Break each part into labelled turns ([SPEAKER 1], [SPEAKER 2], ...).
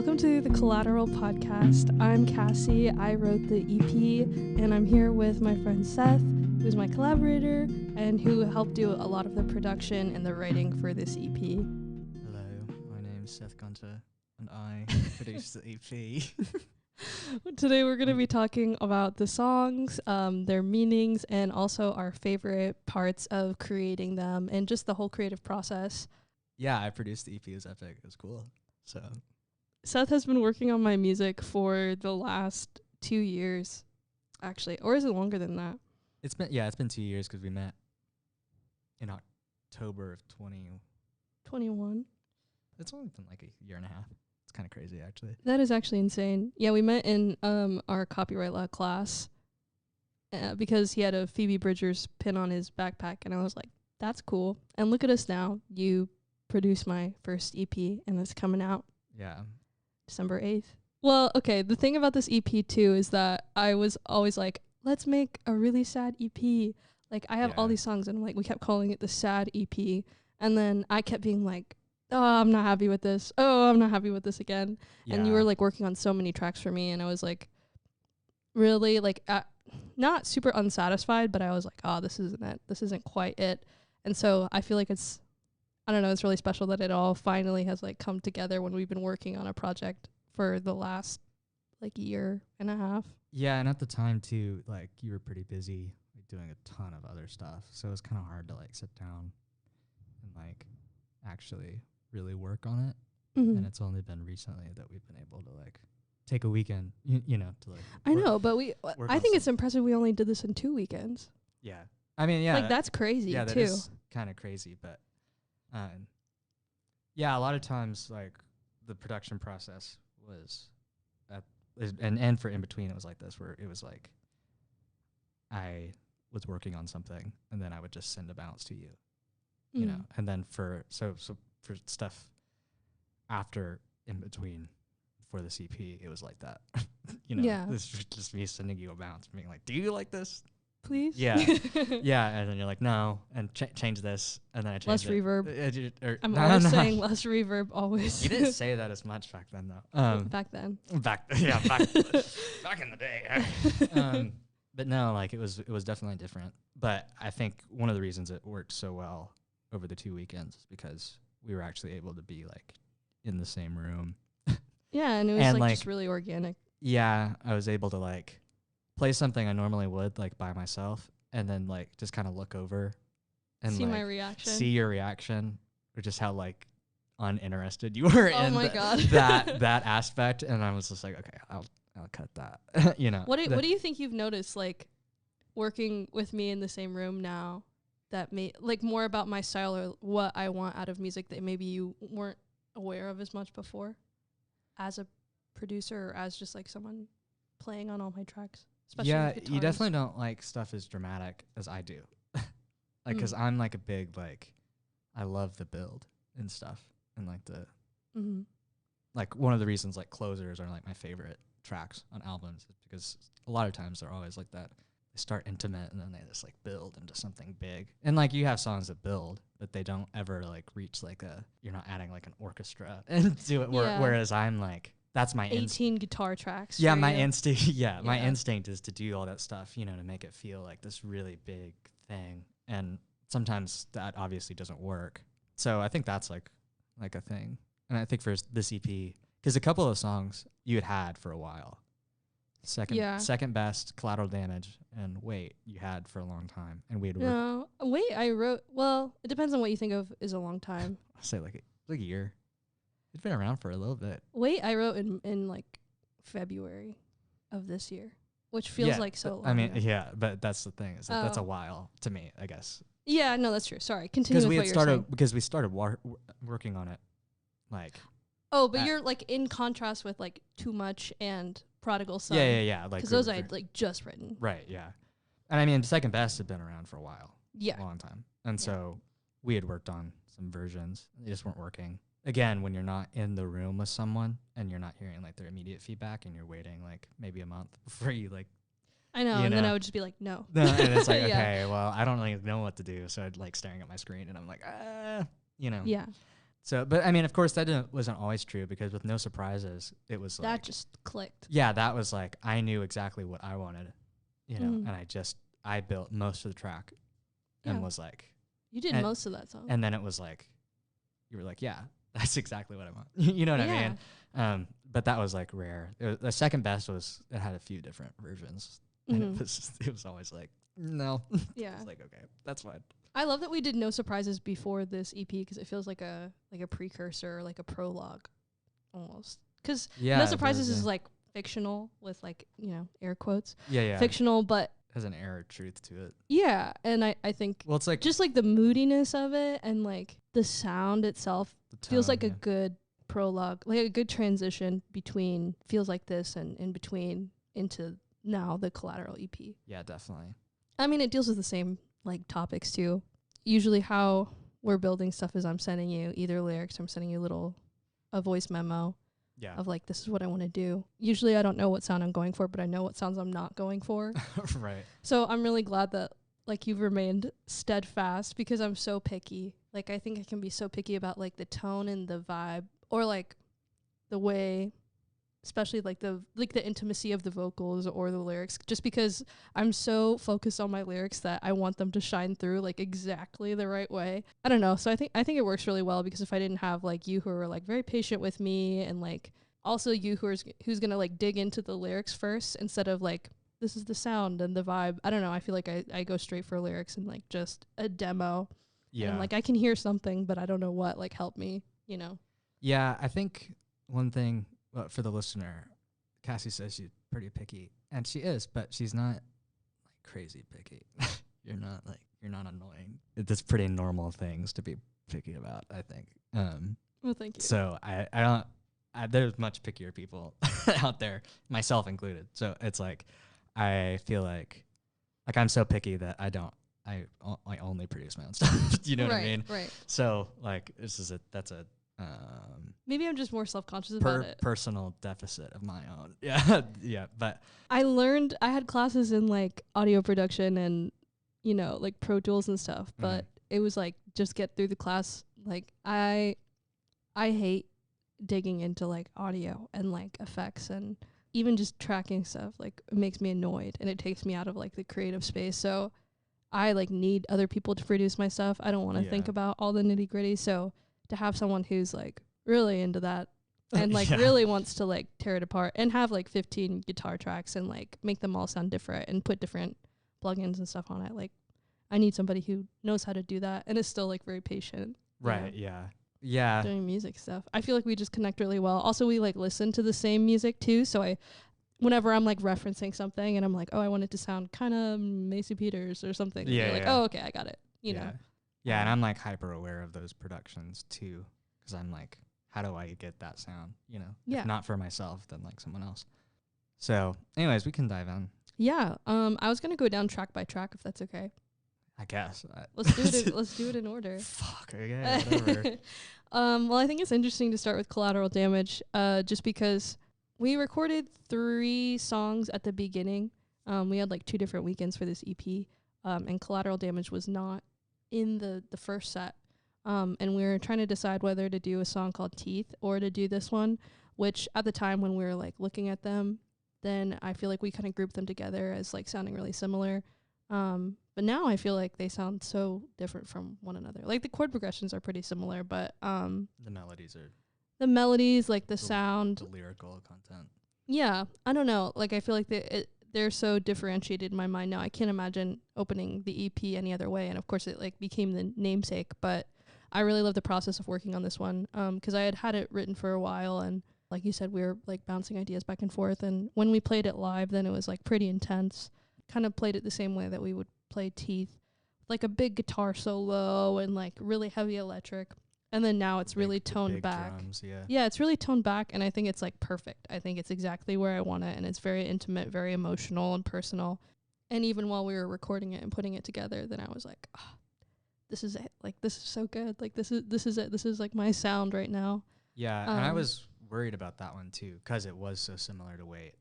[SPEAKER 1] Welcome to the Collateral podcast. I'm Cassie. I wrote the EP, and I'm here with my friend Seth, who's my collaborator and who helped do a lot of the production and the writing for this EP.
[SPEAKER 2] Hello, my name's Seth Gunter, and I produced the EP.
[SPEAKER 1] Today we're going to be talking about the songs, their meanings, and also our favorite parts of creating them and just the whole creative process.
[SPEAKER 2] Yeah, I produced the EP. It was epic. It was cool. So
[SPEAKER 1] Seth has been working on my music for the last 2 years, actually. Or is it longer than that?
[SPEAKER 2] it's been 2 years because we met in October of
[SPEAKER 1] 21.
[SPEAKER 2] It's only been like a year and a half. It's kind of crazy, actually.
[SPEAKER 1] That is actually insane. Yeah, we met in our copyright law class because he had a Phoebe Bridgers pin on his backpack, and I was like, that's cool. And look at us now. You produced my first EP, and it's coming out
[SPEAKER 2] Yeah.
[SPEAKER 1] December 8th. Well, okay, the thing about this EP, too, is that I was always like, let's make a really sad EP. Like, I have all these songs, and like we kept calling it the sad EP, and then I kept being like, oh, I'm not happy with this. Oh, I'm not happy with this again.
[SPEAKER 2] Yeah.
[SPEAKER 1] And you were like working on so many tracks for me, and I was like, really, like, not super unsatisfied, but I was like, oh, this isn't it. This isn't quite it. And so I feel like it's really special that it all finally has like come together when we've been working on a project for the last like year and a half.
[SPEAKER 2] Yeah, and at the time too, like you were pretty busy like, doing a ton of other stuff, so it was kind of hard to like sit down and like actually really work on it.
[SPEAKER 1] Mm-hmm.
[SPEAKER 2] And it's only been recently that we've been able to like take a weekend, you know, to like.
[SPEAKER 1] I know, but I think it's impressive we only did this in 2 weekends.
[SPEAKER 2] Yeah, I mean, yeah,
[SPEAKER 1] like that's crazy.
[SPEAKER 2] Yeah,
[SPEAKER 1] too.
[SPEAKER 2] that is kind of crazy, but yeah, a lot of times like the production process was and for in between it was like this, where it was like I was working on something and then I would just send a bounce to you, you know, and then for for stuff after in between for the CP, it was like that, you know.
[SPEAKER 1] Yeah,
[SPEAKER 2] this was just me sending you a bounce, being like, "Do you like this?
[SPEAKER 1] Please."
[SPEAKER 2] Yeah, yeah, and then you're like, "No," and change this, and then I change
[SPEAKER 1] less
[SPEAKER 2] it.
[SPEAKER 1] reverb. I'm always saying less reverb. Always.
[SPEAKER 2] You didn't say that as much back then, though.
[SPEAKER 1] Back then.
[SPEAKER 2] Back in the day. But no, like it was definitely different. But I think one of the reasons it worked so well over the 2 weekends is because we were actually able to be like in the same room.
[SPEAKER 1] Yeah, and it was like just really organic.
[SPEAKER 2] Yeah, I was able to like play something I normally would like by myself, and then like just kind of look over and
[SPEAKER 1] see
[SPEAKER 2] like,
[SPEAKER 1] my reaction,
[SPEAKER 2] see your reaction, or just how like uninterested you were in that aspect. And I was just like, okay, I'll cut that. You know.
[SPEAKER 1] What do you think you've noticed like working with me in the same room now that made like more about my style or what I want out of music that maybe you weren't aware of as much before as a producer or as just like someone playing on all my tracks?
[SPEAKER 2] Yeah, you definitely don't like stuff as dramatic as I do. Like, because I'm like a big, like, I love the build and stuff. And like like one of the reasons like closers are like my favorite tracks on albums is because a lot of times they're always like that. They start intimate and then they just like build into something big. And like you have songs that build, but they don't ever like reach like you're not adding like an orchestra into it. Whereas I'm like, that's my
[SPEAKER 1] 18 guitar tracks.
[SPEAKER 2] Yeah, my instinct. My instinct is to do all that stuff, you know, to make it feel like this really big thing. And sometimes that obviously doesn't work. So I think that's like a thing. And I think for this EP, because a couple of songs you had for a while, second best, Collateral Damage, and Wait you had for a long time, and we had
[SPEAKER 1] Wait I wrote. Well, it depends on what you think of is a long time.
[SPEAKER 2] I say like a year. It's been around for a little bit.
[SPEAKER 1] Wait, I wrote in like February of this year, which feels like so long.
[SPEAKER 2] I mean, yeah, but that's the thing. Is that that's a while to me, I guess.
[SPEAKER 1] Yeah, no, that's true. Sorry, continue with what you're saying.
[SPEAKER 2] Because we started working on it, like.
[SPEAKER 1] Oh, but you're like in contrast with like Too Much and Prodigal Son.
[SPEAKER 2] Yeah. Like
[SPEAKER 1] because those I had like just written.
[SPEAKER 2] Right. Yeah, and I mean, Second Best had been around for a while.
[SPEAKER 1] Yeah,
[SPEAKER 2] a long time, and so we had worked on some versions. They just weren't working. Again, when you're not in the room with someone and you're not hearing like their immediate feedback and you're waiting like maybe a month before you like.
[SPEAKER 1] I know, and then I would just be like, no.
[SPEAKER 2] And it's like, okay, well, I don't really know what to do. So I'd like staring at my screen and I'm like, you know.
[SPEAKER 1] Yeah.
[SPEAKER 2] So, but I mean, of course, that wasn't always true, because with No Surprises, it was like
[SPEAKER 1] That just clicked.
[SPEAKER 2] yeah, that was like I knew exactly what I wanted, you know,
[SPEAKER 1] Mhm.
[SPEAKER 2] and I built most of the track, and
[SPEAKER 1] Yeah.
[SPEAKER 2] was like,
[SPEAKER 1] You did
[SPEAKER 2] and-
[SPEAKER 1] most of that song.
[SPEAKER 2] and then it was like, you were like, yeah, that's exactly what I want. You know what I mean? But that was like rare. The second best was it had a few different versions, and
[SPEAKER 1] Mhm.
[SPEAKER 2] it was always like, no.
[SPEAKER 1] Yeah.
[SPEAKER 2] It's like, okay, that's fine.
[SPEAKER 1] I love that we did No Surprises before this EP because it feels like a precursor, or like a prologue, almost. Because
[SPEAKER 2] Yeah,
[SPEAKER 1] No
[SPEAKER 2] it
[SPEAKER 1] Surprises
[SPEAKER 2] does,
[SPEAKER 1] is
[SPEAKER 2] yeah.
[SPEAKER 1] like fictional with like air quotes,
[SPEAKER 2] Yeah,
[SPEAKER 1] fictional, but
[SPEAKER 2] has an air of truth to it.
[SPEAKER 1] yeah, and I think
[SPEAKER 2] Well, it's like
[SPEAKER 1] just like the moodiness of it and like the sound itself
[SPEAKER 2] the tone,
[SPEAKER 1] feels like a
[SPEAKER 2] yeah.
[SPEAKER 1] good prologue, like a good transition between feels like this and in between into now the Collateral EP.
[SPEAKER 2] Yeah, definitely.
[SPEAKER 1] I mean, it deals with the same like topics too. Usually how we're building stuff is I'm sending you either lyrics or I'm sending you a voice memo
[SPEAKER 2] Yeah.
[SPEAKER 1] of like, this is what I want to do. Usually I don't know what sound I'm going for, but I know what sounds I'm not going for.
[SPEAKER 2] Right.
[SPEAKER 1] So I'm really glad that like you've remained steadfast, because I'm so picky. Like I think I can be so picky about like the tone and the vibe, or like the way, especially like the intimacy of the vocals or the lyrics, just because I'm so focused on my lyrics that I want them to shine through like exactly the right way. I don't know. So I think it works really well, because if I didn't have like you who are like very patient with me, and like also you who's gonna like dig into the lyrics first instead of like this is the sound and the vibe. I don't know. I feel like I go straight for lyrics and like just a demo.
[SPEAKER 2] Yeah.
[SPEAKER 1] And like I can hear something, but I don't know what. Like help me, you know.
[SPEAKER 2] Yeah, I think one thing for the listener, Cassie says she's pretty picky, and she is, but she's not like crazy picky. You're not annoying. It's pretty normal things to be picky about, I think.
[SPEAKER 1] Well, thank you.
[SPEAKER 2] So I don't. There's much pickier people out there, myself included. So it's like I feel like I'm so picky that I only produce my own stuff. You know what I mean?
[SPEAKER 1] Right.
[SPEAKER 2] So like that's a
[SPEAKER 1] Maybe I'm just more self-conscious about it.
[SPEAKER 2] personal deficit of my own. Yeah. Yeah. But
[SPEAKER 1] I had classes in like audio production and, like Pro Tools and stuff, but it was like, just get through the class. Like I hate digging into like audio and like effects and even just tracking stuff. Like it makes me annoyed and it takes me out of like the creative space. So I like need other people to produce my stuff. I don't want to think about all the nitty gritty. So to have someone who's like really into that and like really wants to like tear it apart and have like 15 guitar tracks and like make them all sound different and put different plugins and stuff on it. Like I need somebody who knows how to do that and is still like very patient.
[SPEAKER 2] Right. Yeah. Yeah.
[SPEAKER 1] Doing music stuff. I feel like we just connect really well. Also, we like listen to the same music too. So whenever I'm like referencing something and I'm like, oh, I want it to sound kind of Macy Peters or something.
[SPEAKER 2] Yeah.
[SPEAKER 1] You're like, oh, okay, I got it. You know.
[SPEAKER 2] Yeah, and I'm like hyper aware of those productions too, because I'm like, how do I get that sound? You know, if not for myself, then like someone else. So, anyways, we can dive in.
[SPEAKER 1] Yeah. I was gonna go down track by track if that's okay.
[SPEAKER 2] I guess.
[SPEAKER 1] Let's do it. Let's do it in order.
[SPEAKER 2] Fuck. Okay. Whatever.
[SPEAKER 1] Well, I think it's interesting to start with Collateral Damage, just because we recorded 3 songs at the beginning. We had like 2 different weekends for this EP, and Collateral Damage was not in the first set. And we were trying to decide whether to do a song called Teeth or to do this one, which at the time when we were like looking at them, then I feel like we kind of grouped them together as like sounding really similar. But now I feel like they sound so different from one another. Like the chord progressions are pretty similar, but
[SPEAKER 2] the melodies are
[SPEAKER 1] like the sound,
[SPEAKER 2] the lyrical content.
[SPEAKER 1] Yeah, I don't know. Like I feel like they're so differentiated in my mind now. I can't imagine opening the EP any other way. And of course, it like became the namesake. But I really love the process of working on this one, because I had it written for a while, and like you said, we were like bouncing ideas back and forth. And when we played it live, then it was like pretty intense. Kind of played it the same way that we would play Teeth, like a big guitar solo and like really heavy electric. And then now it's really toned back.
[SPEAKER 2] Drums,
[SPEAKER 1] yeah, it's really toned back, and I think it's like perfect. I think it's exactly where I want it, and it's very intimate, very emotional and personal. And even while we were recording it and putting it together, then I was like, oh, this is it. Like this is so good. Like this is it. This is like my sound right now.
[SPEAKER 2] Yeah, and I was worried about that one too, because it was so similar to Wait.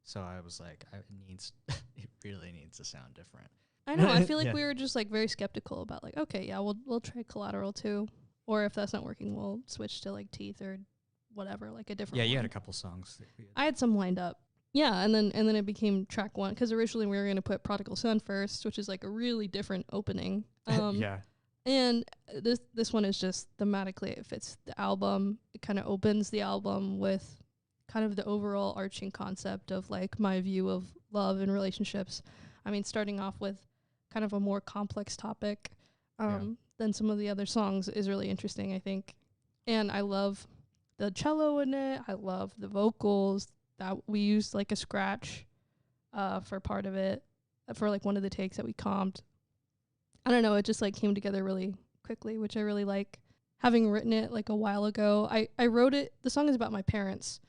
[SPEAKER 2] So I was like, it really needs to sound different.
[SPEAKER 1] I know. I feel like we were just like very skeptical about like, okay, yeah, we'll try Collateral too. or if that's not working, we'll switch to like Teeth or whatever, like a different
[SPEAKER 2] Yeah, you
[SPEAKER 1] one.
[SPEAKER 2] had a couple songs.
[SPEAKER 1] I had some lined up. Yeah, and then it became track 1 because originally we were going to put Prodigal Son first, which is like a really different opening.
[SPEAKER 2] Yeah.
[SPEAKER 1] And this one is just thematically, it fits the album. It kind of opens the album with kind of the overall arching concept of like my view of love and relationships. I mean, starting off with kind of a more complex topic than some of the other songs is really interesting, I think. And I love the cello in it. I love the vocals. That we used like a scratch for part of it, for like one of the takes that we comped. I don't know, it just like came together really quickly, which I really like. Having written it like a while ago, I wrote it, the song is about my parents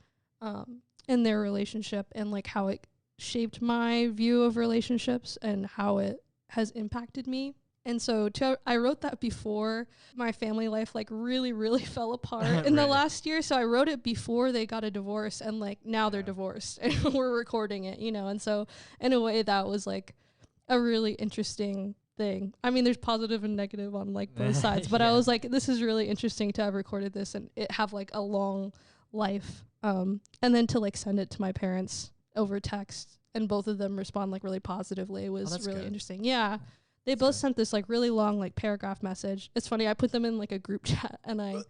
[SPEAKER 1] and their relationship and like how it shaped my view of relationships and how it has impacted me. And so I wrote that before my family life like really, really fell apart in the last year. So I wrote it before they got a divorce, and like now they're divorced and we're recording it, you know. And so in a way that was like a really interesting thing. I mean, there's positive and negative on like both sides, but I was like, this is really interesting to have recorded this and it have like a long life. And then to like send it to my parents over text and both of them respond like really positively was really interesting. Yeah. They both sent this like really long like paragraph message. It's funny, I put them in like a group chat and I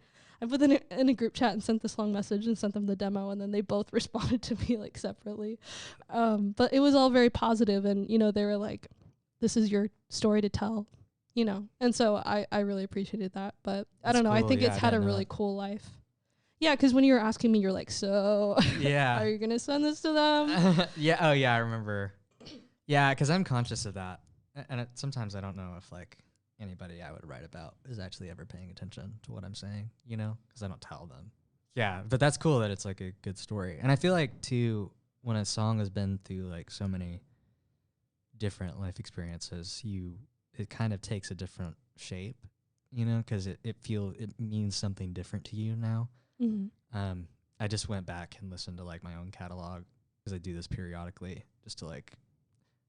[SPEAKER 1] put them in a group chat and sent this long message and sent them the demo, and then they both responded to me like separately. But it was all very positive, and you know, they were like, this is your story to tell, you know. And so I really appreciated that. But I don't know, I think it's had a really cool life. Yeah, because when you were asking me, you're like, so are you going to send this to them?
[SPEAKER 2] Yeah. Oh, yeah, I remember. Yeah, because I'm conscious of that. And sometimes I don't know if, like, anybody I would write about is actually ever paying attention to what I'm saying, you know, because I don't tell them. Yeah, but that's cool that it's, like, a good story. And I feel like, too, when a song has been through, like, so many different life experiences, it kind of takes a different shape, you know, because it means something different to you now. Mm-hmm. I just went back and listened to, like, my own catalog, because I do this periodically, just to, like...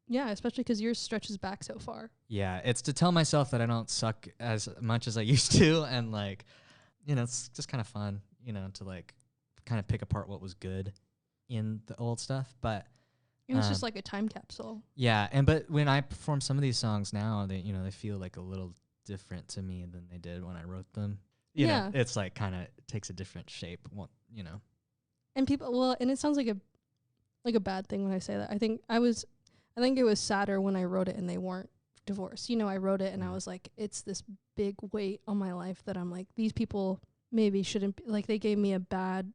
[SPEAKER 1] Yeah, especially because yours stretches back so far.
[SPEAKER 2] Yeah, it's to tell myself that I don't suck as much as I used to, and, like, you know, it's just kind of fun, you know, to, like, kind of pick apart what was good in the old stuff, but...
[SPEAKER 1] It was just like a time capsule.
[SPEAKER 2] Yeah, but when I perform some of these songs now, they feel like a little different to me than they did when I wrote them. You know, it's like kind of takes a different shape, you know.
[SPEAKER 1] And and it sounds like a bad thing when I say that. I think it was sadder when I wrote it and they weren't divorced. You know, I wrote it and I was like, it's this big weight on my life that I'm like, these people maybe shouldn't be, like, they gave me a bad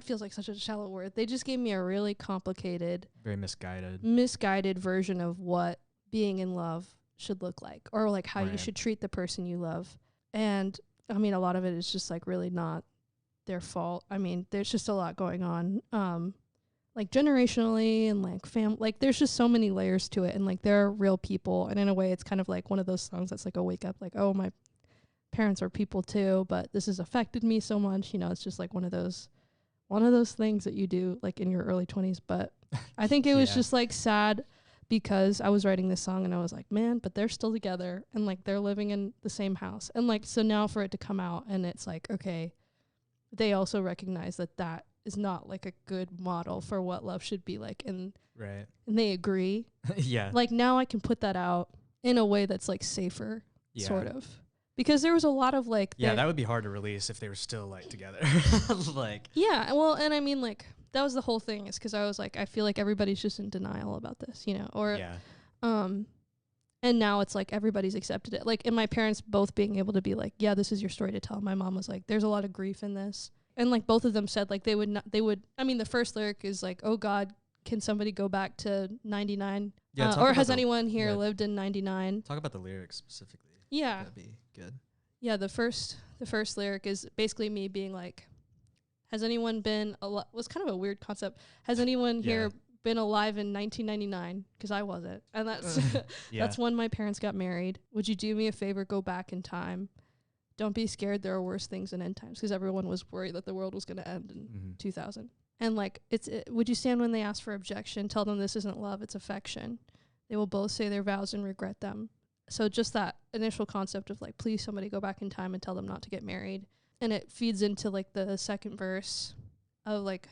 [SPEAKER 1] feels like such a shallow word. They just gave me a really complicated,
[SPEAKER 2] very
[SPEAKER 1] misguided version of what being in love should look like, or like how you should treat the person you love. And I mean, a lot of it is just like really not their fault. I mean, there's just a lot going on. Like generationally and like like there's just so many layers to it, and like they're real people, and in a way it's kind of like one of those songs that's like a wake up, like, oh, my parents are people too, but this has affected me so much, you know. It's just like one of those things that you do like in your early 20s. But I think it was just like sad because I was writing this song and I was like, man, but they're still together and like they're living in the same house, and like so now for it to come out and it's like, okay, they also recognize that is not like a good model for what love should be like, and they agree. Like now I can put that out in a way that's like safer, sort of, because there was a lot of like
[SPEAKER 2] that would be hard to release if they were still like together. Like
[SPEAKER 1] well, and I mean, like, that was the whole thing, is because I was like, I feel like everybody's just in denial about this, you know, or and now it's like everybody's accepted it, like, and my parents both being able to be like, yeah, this is your story to tell. My mom was like, there's a lot of grief in this. And like both of them said like they would, I mean, the first lyric is like, oh God, can somebody go back to 99? Or has anyone here lived in 99?
[SPEAKER 2] Talk about the lyrics specifically.
[SPEAKER 1] Yeah.
[SPEAKER 2] That'd be good.
[SPEAKER 1] Yeah, the first lyric is basically me being like, has anyone been was kind of a weird concept. Has anyone here been alive in 1999? Because I wasn't. And that's that's when my parents got married. Would you do me a favor, go back in time? Don't be scared, there are worse things than end times, because everyone was worried that the world was going to end in 2000. And like, would you stand when they ask for objection? Tell them this isn't love, it's affection. They will both say their vows and regret them. So just that initial concept of like, please somebody go back in time and tell them not to get married. And it feeds into like the second verse of like,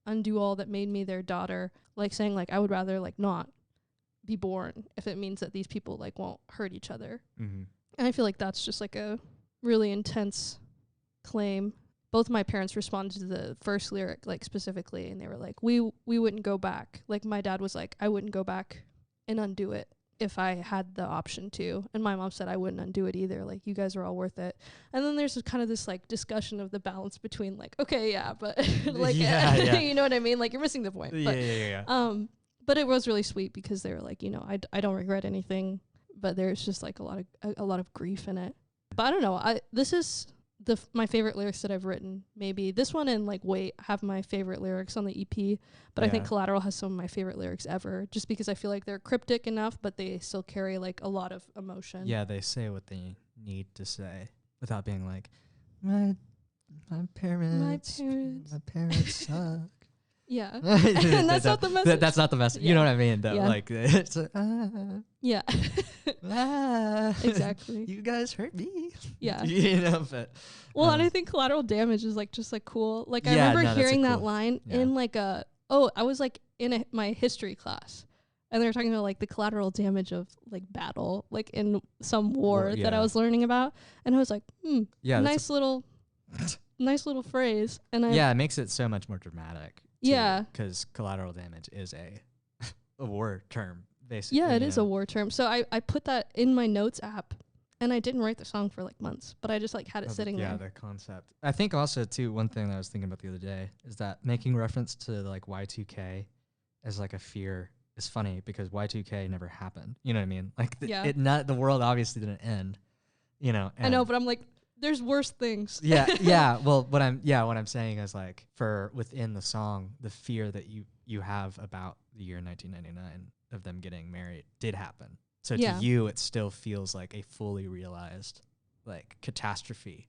[SPEAKER 1] undo all that made me their daughter, like saying like I would rather like not be born if it means that these people like won't hurt each other. And I feel like that's just like a really intense claim. Both my parents responded to the first lyric like specifically, and they were like, we wouldn't go back. Like my dad was like, I wouldn't go back and undo it if I had the option to. And my mom said I wouldn't undo it either. Like, you guys are all worth it. And then there's kind of this like discussion of the balance between like, okay, yeah, but like, you know what I mean? Like, you're missing the point. But it was really sweet because they were like, you know, I don't regret anything, but there's just like a lot of grief in it. But I don't know. This is my favorite lyrics that I've written. Maybe this one and like Wait have my favorite lyrics on the EP, but I think Collateral has some of my favorite lyrics ever, just because I feel like they're cryptic enough, but they still carry like a lot of emotion.
[SPEAKER 2] Yeah, they say what they need to say without being like, my parents suck.
[SPEAKER 1] Yeah. And that's not the message.
[SPEAKER 2] That's not the message. You know what I mean? That like it's
[SPEAKER 1] yeah. Exactly.
[SPEAKER 2] You guys hurt me.
[SPEAKER 1] Yeah.
[SPEAKER 2] You know, but
[SPEAKER 1] and I think Collateral Damage is like just like cool. Like I remember hearing that line in like I was like in my history class, and they were talking about like the collateral damage of like battle, like in some war that I was learning about, and I was like, nice little phrase. And
[SPEAKER 2] it makes it so much more dramatic.
[SPEAKER 1] Yeah,
[SPEAKER 2] because collateral damage is a war term, basically.
[SPEAKER 1] Yeah, it is a war term. So I put that in my notes app, and I didn't write the song for like months, but I just like had it sitting there.
[SPEAKER 2] Yeah, the concept. I think also too, one thing that I was thinking about the other day is that making reference to like Y2K as like a fear is funny because Y2K never happened. You know what I mean? Like the world obviously didn't end. You know.
[SPEAKER 1] I know, but I'm like, there's worse things.
[SPEAKER 2] Yeah. Well, what I'm saying is like for within the song, the fear that you have about the year 1999 of them getting married did happen. So to you, it still feels like a fully realized like catastrophe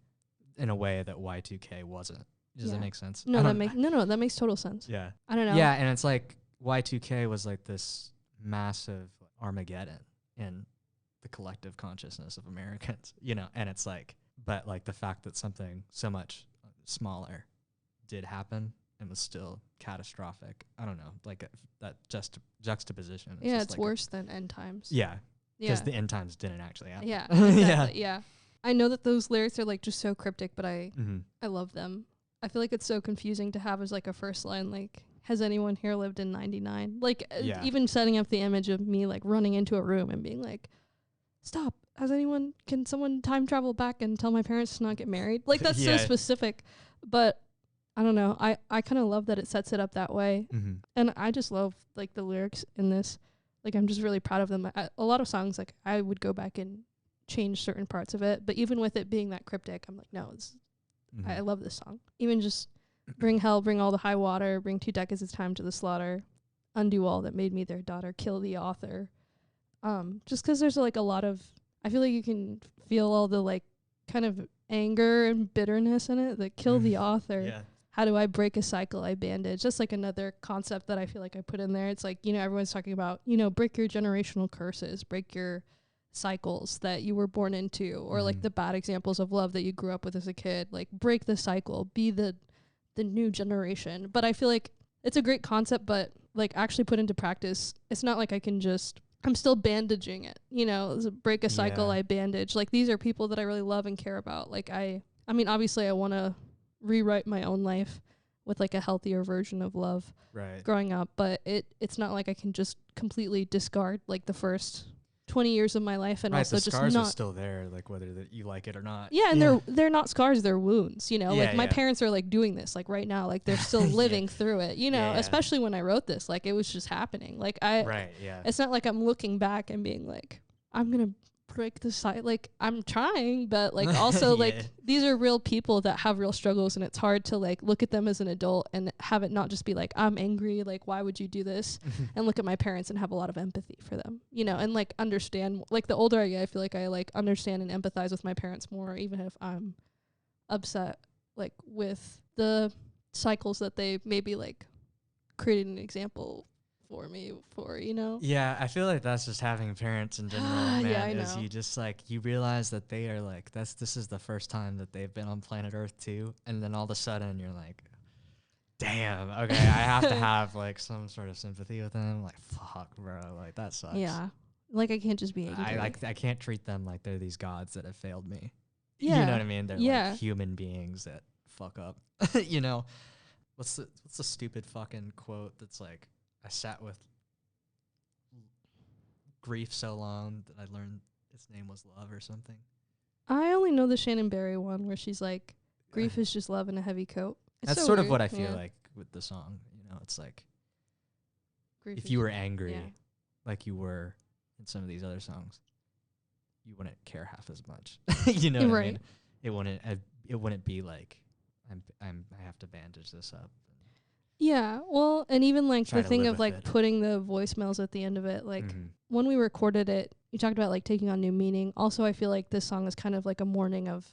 [SPEAKER 2] in a way that Y2K wasn't. Does that make sense?
[SPEAKER 1] No, that makes total sense.
[SPEAKER 2] Yeah.
[SPEAKER 1] I don't know.
[SPEAKER 2] Yeah, and it's like Y2K was like this massive Armageddon in the collective consciousness of Americans, you know, and it's like, but like the fact that something so much smaller did happen and was still catastrophic. I don't know, like that juxtaposition.
[SPEAKER 1] Yeah, it's like worse than end times.
[SPEAKER 2] Yeah, because the end times didn't actually happen.
[SPEAKER 1] Yeah, exactly. Yeah. I know that those lyrics are like just so cryptic, but I love them. I feel like it's so confusing to have as like a first line, like, has anyone here lived in 99? Like, even setting up the image of me like running into a room and being like, stop. Can someone time travel back and tell my parents to not get married? Like, that's so specific. But I don't know. I kind of love that it sets it up that way. And I just love like the lyrics in this. Like, I'm just really proud of them. A lot of songs, like, I would go back and change certain parts of it. But even with it being that cryptic, I'm like, no, I love this song. Even just bring hell, bring all the high water, bring 2 decades of time to the slaughter, undo all that made me their daughter, kill the author. Just because there's like a lot of, I feel like you can feel all the like kind of anger and bitterness in it. Like, kill the author. Yeah. How do I break a cycle I bandage? Just like another concept that I feel like I put in there. It's like, you know, everyone's talking about, you know, break your generational curses, break your cycles that you were born into, or like the bad examples of love that you grew up with as a kid. Like, break the cycle, be the new generation. But I feel like it's a great concept, but like actually put into practice, it's not like I'm still bandaging it, you know, break a cycle, I bandage. Like, these are people that I really love and care about. Like, I mean, obviously I want to rewrite my own life with like a healthier version of love growing up, but it's not like I can just completely discard like the first 20 years of my life, and also
[SPEAKER 2] the
[SPEAKER 1] just
[SPEAKER 2] scars are still there, like whether you like it or not.
[SPEAKER 1] Yeah, and they're not scars, they're wounds, you know. Like, my parents are like doing this like right now, like they're still living through it, you know. Especially when I wrote this, like it was just happening. Like it's not like I'm looking back and being like, I'm gonna break the side. Like, I'm trying, but like also like these are real people that have real struggles, and it's hard to like look at them as an adult and have it not just be like, I'm angry, like why would you do this, and look at my parents and have a lot of empathy for them, you know, and like understand. Like, the older I get, I feel like I like understand and empathize with my parents more, even if I'm upset like with the cycles that they maybe like created an example for me for, you know?
[SPEAKER 2] Yeah, I feel like that's just having parents in general, man.
[SPEAKER 1] Yeah, I
[SPEAKER 2] is
[SPEAKER 1] know.
[SPEAKER 2] you just like you realize that they are like this is the first time that they've been on planet Earth too, and then all of a sudden you're like, damn, okay, I have to have like some sort of sympathy with them. Like, fuck, bro, like that sucks.
[SPEAKER 1] Yeah. Like, I can't just be angry.
[SPEAKER 2] I can't treat them like they're these gods that have failed me.
[SPEAKER 1] Yeah.
[SPEAKER 2] You know what I mean? They're
[SPEAKER 1] Yeah.
[SPEAKER 2] like human beings that fuck up. You know? What's the stupid fucking quote that's like, I sat with grief so long that I learned its name was love or something?
[SPEAKER 1] I only know the Shannon Barry one where she's like, grief is just love in a heavy coat. It's
[SPEAKER 2] That's
[SPEAKER 1] so
[SPEAKER 2] sort of
[SPEAKER 1] weird.
[SPEAKER 2] what I feel like with the song. You know, it's like
[SPEAKER 1] Grief
[SPEAKER 2] if
[SPEAKER 1] is
[SPEAKER 2] you were
[SPEAKER 1] just-
[SPEAKER 2] angry
[SPEAKER 1] yeah.
[SPEAKER 2] like you were in some of these other songs, you wouldn't care half as much. You know what I mean? It wouldn't be like I have to bandage this up.
[SPEAKER 1] Yeah, well, and even like
[SPEAKER 2] Try
[SPEAKER 1] the
[SPEAKER 2] to
[SPEAKER 1] thing
[SPEAKER 2] live
[SPEAKER 1] of
[SPEAKER 2] with
[SPEAKER 1] like
[SPEAKER 2] it.
[SPEAKER 1] putting the voicemails at the end of it, like
[SPEAKER 2] Mhm.
[SPEAKER 1] when we recorded it, you talked about like taking on new meaning. Also, I feel like this song is kind of like a mourning of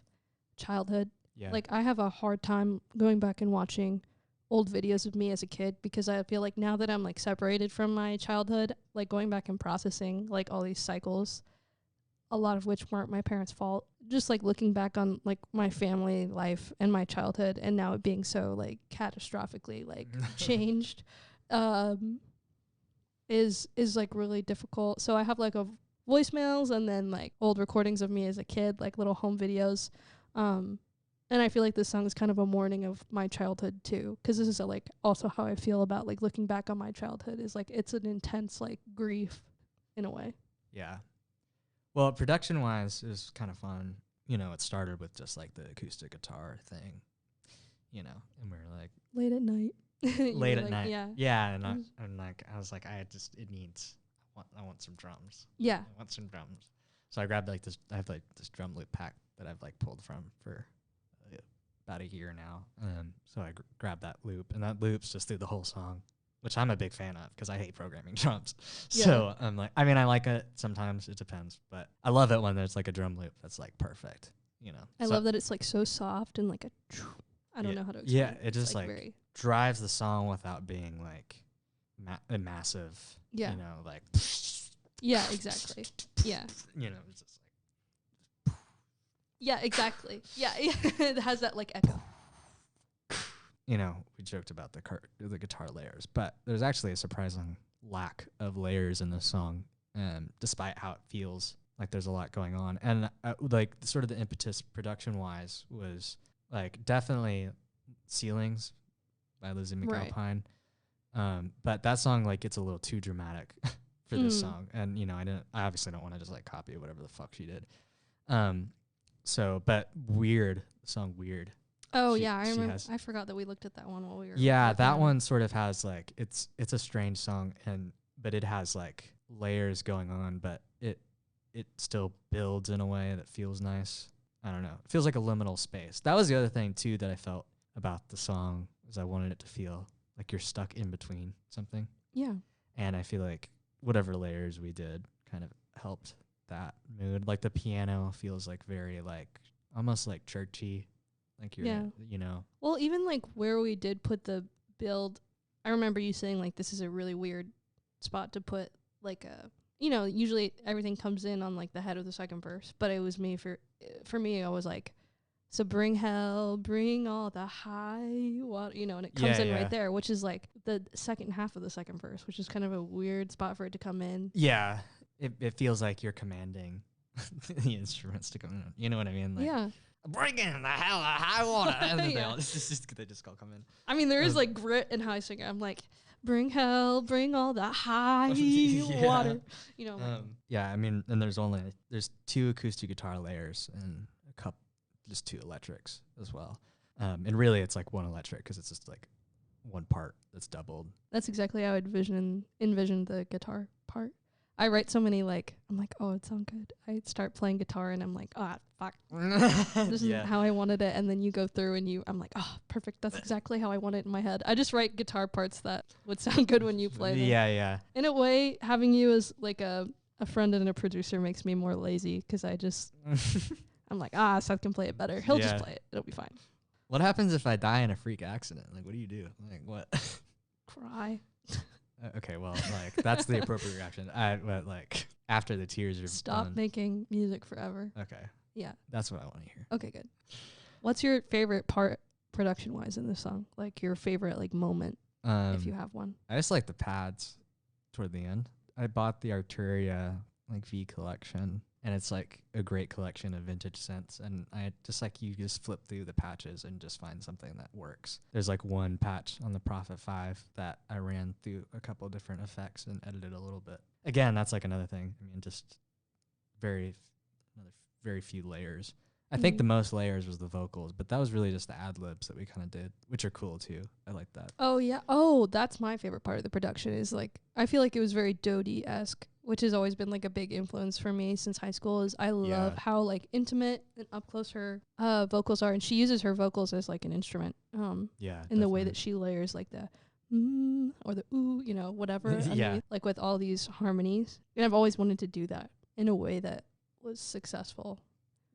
[SPEAKER 1] childhood.
[SPEAKER 2] Yeah.
[SPEAKER 1] Like, I have a hard time going back and watching old videos of me as a kid because I feel like now that I'm like separated from my childhood, like going back and processing like all these cycles, a lot of which weren't my parents' fault. Just like looking back on like my family life and my childhood and now it being so like catastrophically like changed is like really difficult. So I have like a voicemails and then like old recordings of me as a kid, like little home videos. And I feel like this song is kind of a mourning of my childhood too, 'cause this is like also how I feel about like looking back on my childhood is like it's an intense like grief in a way.
[SPEAKER 2] Yeah. Well, production wise is kind of fun. You know, it started with just like the acoustic guitar thing, you know, and we were like
[SPEAKER 1] Late at night. You
[SPEAKER 2] late
[SPEAKER 1] were
[SPEAKER 2] at
[SPEAKER 1] like,
[SPEAKER 2] night.
[SPEAKER 1] Yeah.
[SPEAKER 2] Yeah, and
[SPEAKER 1] Mm.
[SPEAKER 2] I was like, I want some drums.
[SPEAKER 1] Yeah.
[SPEAKER 2] I want some drums. So I grabbed like I have like this drum loop pack that I've like pulled from for about a year now. So I grabbed that loop, and that loops just through the whole song, which I'm a big fan of because I hate programming drums.
[SPEAKER 1] Yeah.
[SPEAKER 2] So I'm like, I mean, I like it sometimes, it depends, but I love it when there's like a drum loop that's like perfect, you know.
[SPEAKER 1] I love that it's like so soft and like I don't know how to explain.
[SPEAKER 2] Yeah, it just like
[SPEAKER 1] very
[SPEAKER 2] drives the song without being like a massive,
[SPEAKER 1] Yeah.
[SPEAKER 2] you know, like,
[SPEAKER 1] Yeah, exactly. Yeah.
[SPEAKER 2] you know, it's just
[SPEAKER 1] Yeah, exactly. Yeah. It has that like echo.
[SPEAKER 2] you know, we joked about the guitar layers, but there's actually a surprising lack of layers in this song, despite how it feels like there's a lot going on. And like sort of the impetus production-wise was like definitely Ceilings by Lizzie McAlpine. But that song like gets a little too dramatic for this song, and you know, I obviously don't want to just like copy whatever the fuck she did. So, but Weird, the song Weird.
[SPEAKER 1] Oh yeah, I remember. I forgot that we looked at that one while we were.
[SPEAKER 2] Yeah, that
[SPEAKER 1] looking.
[SPEAKER 2] one sort of has like it's a strange song, but it has like layers going on, but it still builds in a way that feels nice. I don't know. It feels like a liminal space. That was the other thing too that I felt about the song, is I wanted it to feel like you're stuck in between something.
[SPEAKER 1] Yeah.
[SPEAKER 2] And I feel like whatever layers we did kind of helped that mood. Like the piano feels like very like almost like churchy. Like you're, you know.
[SPEAKER 1] Well, even like where we did put the build, I remember you saying like this is a really weird spot to put like a, you know, usually everything comes in on like the head of the second verse, but it was for me I was like, so bring hell, bring all the high water, you know, and it comes in right there, which is like the second half of the second verse, which is kind of a weird spot for it to come in.
[SPEAKER 2] Yeah, it feels like you're commanding the instruments to come in. You know what I mean? Like,
[SPEAKER 1] yeah.
[SPEAKER 2] Bring in the hell of high water. And then they just all come in.
[SPEAKER 1] I mean, there is like grit and high singer. I'm like, bring hell, bring all the high water. You know.
[SPEAKER 2] Yeah, I mean, and there's 2 acoustic guitar layers and just 2 electrics as well. And really, it's like 1 electric because it's just like 1 part that's doubled. That's
[SPEAKER 1] exactly how I envisioned the guitar part. I write so many like, I'm like, oh, it sounds good. I start playing guitar and I'm like, fuck. This isn't how I wanted it. And then you go through and I'm like, oh, perfect. That's exactly how I want it in my head. I just write guitar parts that would sound good when you play them.
[SPEAKER 2] Yeah.
[SPEAKER 1] In a way, having you as like a friend and a producer makes me more lazy because I just, I'm like, Seth can play it better. He'll just play it. It'll be fine.
[SPEAKER 2] What happens if I die in a freak accident? Like, what do you do? Like, what?
[SPEAKER 1] Cry.
[SPEAKER 2] Okay, well, like that's the appropriate reaction. But like after the tears are
[SPEAKER 1] Stop
[SPEAKER 2] done.
[SPEAKER 1] making music forever.
[SPEAKER 2] Okay,
[SPEAKER 1] Yeah.
[SPEAKER 2] that's what I want to hear.
[SPEAKER 1] Okay, good. What's your favorite part production wise in this song? Like your favorite like moment, if you have one.
[SPEAKER 2] I just like the pads toward the end. I bought the Arturia like V collection, and it's like a great collection of vintage synths. And I just like you just flip through the patches and just find something that works. There's like one patch on the Prophet 5 that I ran through a couple of different effects and edited a little bit. Again, that's like another thing. I mean, just very few layers. I think the most layers was the vocals, but that was really just the ad libs that we kind of did, which are cool too. I like that.
[SPEAKER 1] Oh yeah. Oh, that's my favorite part of the production is like I feel like it was very Dodie-esque, which has always been like a big influence for me since high school. Is I love how like intimate and up close her vocals are, and she uses her vocals as like an instrument. In the way that she layers like the or the ooh, you know, whatever. Like with all these harmonies, and I've always wanted to do that in a way that was successful.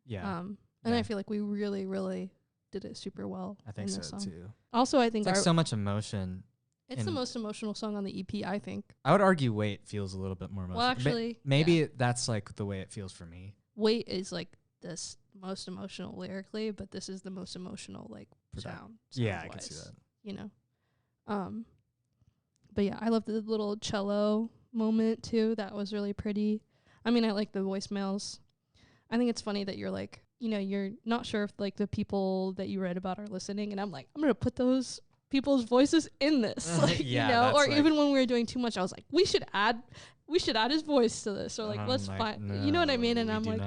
[SPEAKER 2] Yeah.
[SPEAKER 1] And I feel like we really, really did it super well.
[SPEAKER 2] I think so too.
[SPEAKER 1] Also, I think
[SPEAKER 2] it's like so much emotion.
[SPEAKER 1] It's the most emotional song on the EP, I think.
[SPEAKER 2] I would argue Wait feels a little bit more emotional.
[SPEAKER 1] Well, actually,
[SPEAKER 2] maybe that's like the way it feels for me.
[SPEAKER 1] Wait is like this most emotional lyrically, but this is the most emotional like sound.
[SPEAKER 2] Yeah, I can see that.
[SPEAKER 1] You know, but yeah, I love the little cello moment too. That was really pretty. I mean, I like the voicemails. I think it's funny that you're like, you know, you're not sure if like the people that you read about are listening, and I'm like, I'm gonna put those people's voices in this, like, you know. Or like even when we were doing too much, I was like, we should add his voice to this, or like let's find, no, you know what I mean? And I'm like,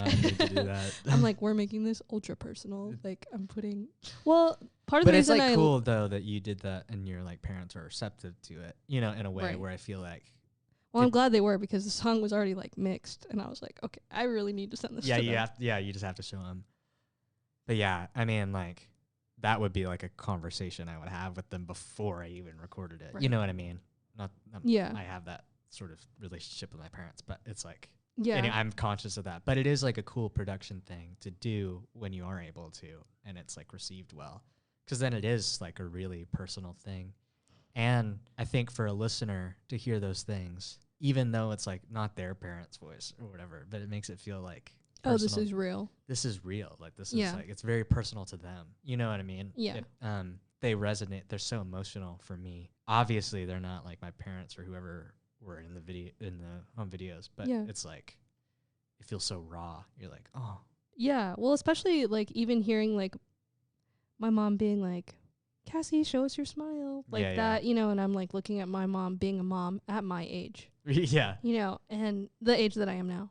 [SPEAKER 1] I'm like, we're making this ultra personal. Like I'm putting, well, part of the reason,
[SPEAKER 2] but it's like cool though that you did that, and your like parents are receptive to it, you know, in a way where I feel like.
[SPEAKER 1] Well, I'm glad they were, because the song was already like mixed, and I was like, okay, I really need to send this.
[SPEAKER 2] Yeah, you just have to show them. But yeah, I mean, like that would be like a conversation I would have with them before I even recorded it. Right. You know what I mean? I have that sort of relationship with my parents, but it's like, and I'm conscious of that. But it is like a cool production thing to do when you are able to, and it's like received well, because then it is like a really personal thing. And I think for a listener to hear those things, even though it's like not their parents' voice or whatever, but it makes it feel like personal.
[SPEAKER 1] Oh, this is real.
[SPEAKER 2] This is real. Like this is like, it's very personal to them. You know what I mean?
[SPEAKER 1] Yeah.
[SPEAKER 2] They resonate. They're so emotional for me. Obviously, they're not like my parents or whoever were in the home videos, but it's like it feels so raw. You're like, oh. Yeah.
[SPEAKER 1] Well, especially like even hearing like my mom being like, Cassie, show us your smile, like that, you know, and I'm like looking at my mom being a mom at my age.
[SPEAKER 2] Yeah.
[SPEAKER 1] You know, and the age that I am now.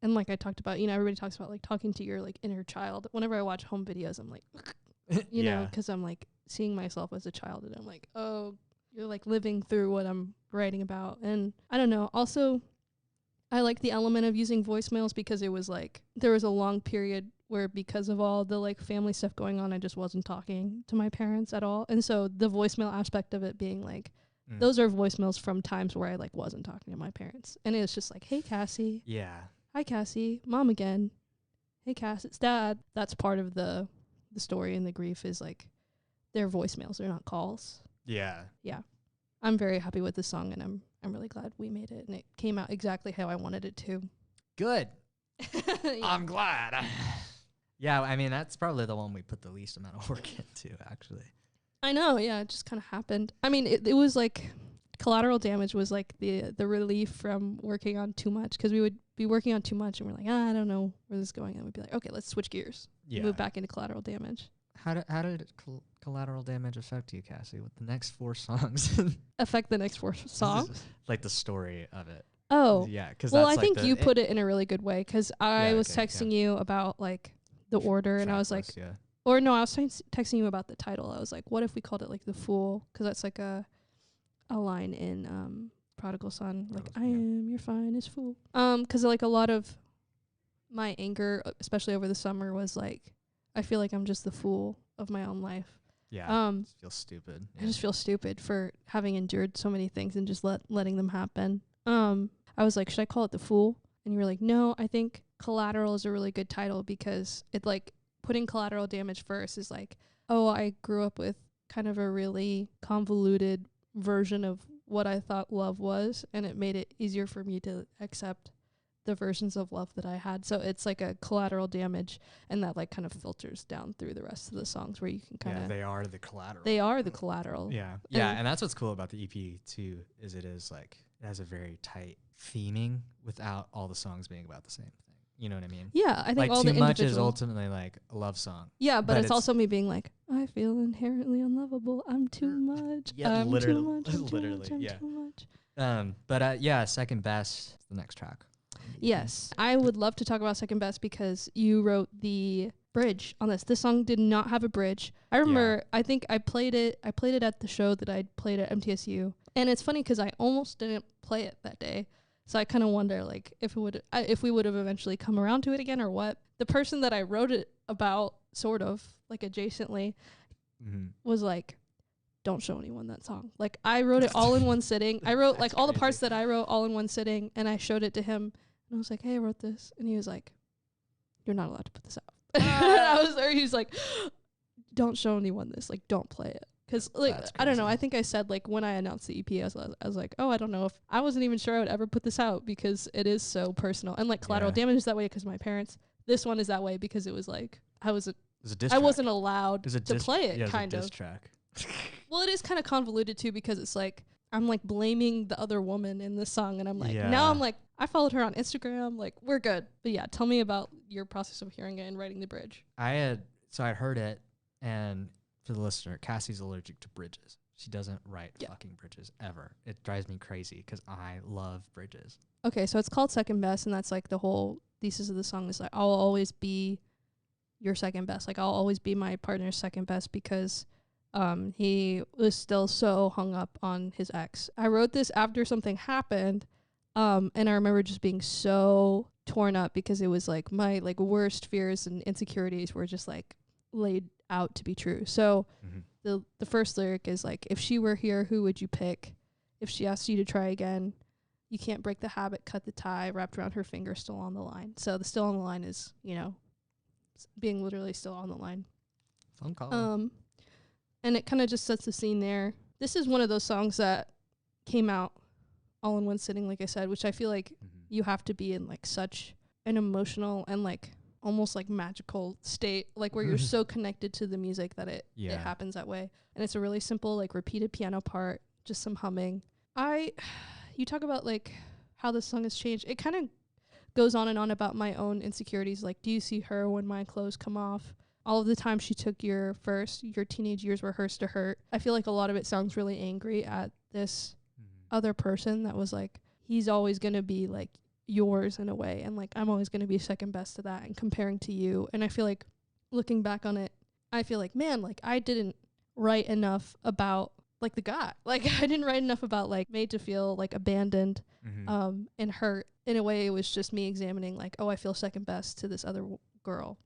[SPEAKER 1] And like I talked about, you know, everybody talks about like talking to your like inner child. Whenever I watch home videos, I'm like, you know, because I'm like seeing myself as a child, and I'm like, oh, you're like living through what I'm writing about. And I don't know. Also, I like the element of using voicemails, because it was like there was a long period where, because of all the like family stuff going on, I just wasn't talking to my parents at all. And so the voicemail aspect of it being like, those are voicemails from times where I like wasn't talking to my parents. And it's just like, hey, Cassie.
[SPEAKER 2] Yeah.
[SPEAKER 1] Hi, Cassie. Mom again. Hey, Cass, it's Dad. That's part of the story, and the grief is like their voicemails. They're not calls.
[SPEAKER 2] Yeah.
[SPEAKER 1] Yeah. I'm very happy with this song, and I'm really glad we made it, and it came out exactly how I wanted it to.
[SPEAKER 2] Good. I'm glad. Yeah, I mean, that's probably the one we put the least amount of work into, actually.
[SPEAKER 1] I know, yeah, it just kind of happened. I mean, it was like Collateral Damage was like the relief from working on too much, because we would be working on too much, and we're like, I don't know where this is going, and we'd be like, okay, let's switch gears. Yeah. Move back into Collateral Damage.
[SPEAKER 2] How did Collateral Damage affect you, Cassie, with the next 4 songs?
[SPEAKER 1] Affect the next 4 songs?
[SPEAKER 2] Like the story of it.
[SPEAKER 1] Oh.
[SPEAKER 2] Yeah.
[SPEAKER 1] Well, I think you put it in a really good way, because I was texting you about like the order, and I was like, or no, I was texting you about the title. I was like, what if we called it like The Fool? Because that's like a line in Prodigal Son, like, I am your finest fool. Because like a lot of my anger, especially over the summer, was like, I feel like I'm just the fool of my own life.
[SPEAKER 2] Yeah. I feel stupid.
[SPEAKER 1] I just feel stupid for having endured so many things and just letting them happen. I was like, should I call it The Fool? And you were like, no, I think Collateral is a really good title, because it like putting collateral damage first is like, oh, I grew up with kind of a really convoluted version of what I thought love was, and it made it easier for me to accept the versions of love that I had. So it's like a collateral damage, and that like kind of filters down through the rest of the songs where you can kind of.
[SPEAKER 2] Yeah, they are the collateral.
[SPEAKER 1] They are the collateral.
[SPEAKER 2] Yeah. Yeah, and that's what's cool about the EP too, is it is like, it has a very tight theming without all the songs being about the same thing. You know what I mean?
[SPEAKER 1] Yeah, I think
[SPEAKER 2] like
[SPEAKER 1] all
[SPEAKER 2] too
[SPEAKER 1] the
[SPEAKER 2] much is
[SPEAKER 1] individual.
[SPEAKER 2] ultimately like a love song.
[SPEAKER 1] Yeah, but it's also me being like, I feel inherently unlovable. I'm too much.
[SPEAKER 2] Yeah,
[SPEAKER 1] I'm
[SPEAKER 2] literally,
[SPEAKER 1] too much. I'm
[SPEAKER 2] literally,
[SPEAKER 1] too much.
[SPEAKER 2] yeah.
[SPEAKER 1] I'm too much.
[SPEAKER 2] But yeah, Second Best, the next track.
[SPEAKER 1] Yes, I would love to talk about Second Best because you wrote the bridge on this. This song did not have a bridge. I remember, I think I played it at the show that I played at MTSU. And it's funny because I almost didn't play it that day. So I kind of wonder like if we would have eventually come around to it again or what. The person that I wrote it about, sort of like adjacently, was like, don't show anyone that song. Like I wrote it all in one sitting. I wrote like all the parts that I wrote all in one sitting, and I showed it to him, and I was like, hey, I wrote this, and he was like, you're not allowed to put this out. I was there. He was like, don't show anyone this. Like, don't play it. Because, like, I don't know. I think I said, like, when I announced the EP, I was like, oh, I don't know if I wasn't even sure I would ever put this out because it is so personal. And, like, Collateral Damage is that way because my parents. This one is that way because it was, like, I wasn't allowed to play it, kind of. Diss track. Well, it is kind of convoluted, too, because it's, like, I'm, like, blaming the other woman in this song. And I'm like, now I'm like, I followed her on Instagram. Like, we're good. But, yeah, tell me about your process of hearing it and writing the bridge.
[SPEAKER 2] I heard it, and for the listener, Cassie's allergic to bridges. She doesn't write fucking bridges ever. It drives me crazy because I love bridges. Okay, so it's called Second Best, and that's like the whole thesis of the song is like, I'll always be your second best. Like, I'll always be my partner's second best because he was still so hung up on his ex. I wrote this after something happened, and I remember just being so torn up because it was like my like worst fears and insecurities were just like laid out to be true. So the first lyric is like, if she were here, who would you pick? If she asked you to try again, you can't break the habit, cut the tie, wrapped around her finger, still on the line. So the still on the line is, you know, being literally still on the line. Phone call. And it kind of just sets the scene there. This is one of those songs that came out all in one sitting, like I said, which I feel like you have to be in like such an emotional and like almost like magical state, like where you're so connected to the music that it happens that way. And it's a really simple like repeated piano part, just some humming. You talk about like how this song has changed. It kind of goes on and on about my own insecurities. Like, do you see her when my clothes come off? All of the time she took your teenage years were hers to hurt. I feel like a lot of it sounds really angry at this other person that was like, he's always going to be like yours in a way, and like I'm always going to be second best to that, and comparing to you. And I feel like looking back on it, I feel like, man, like I didn't write enough about like the guy. Like I didn't write enough about like made to feel like abandoned and hurt. In a way, it was just me examining like, oh, I feel second best to this other girl.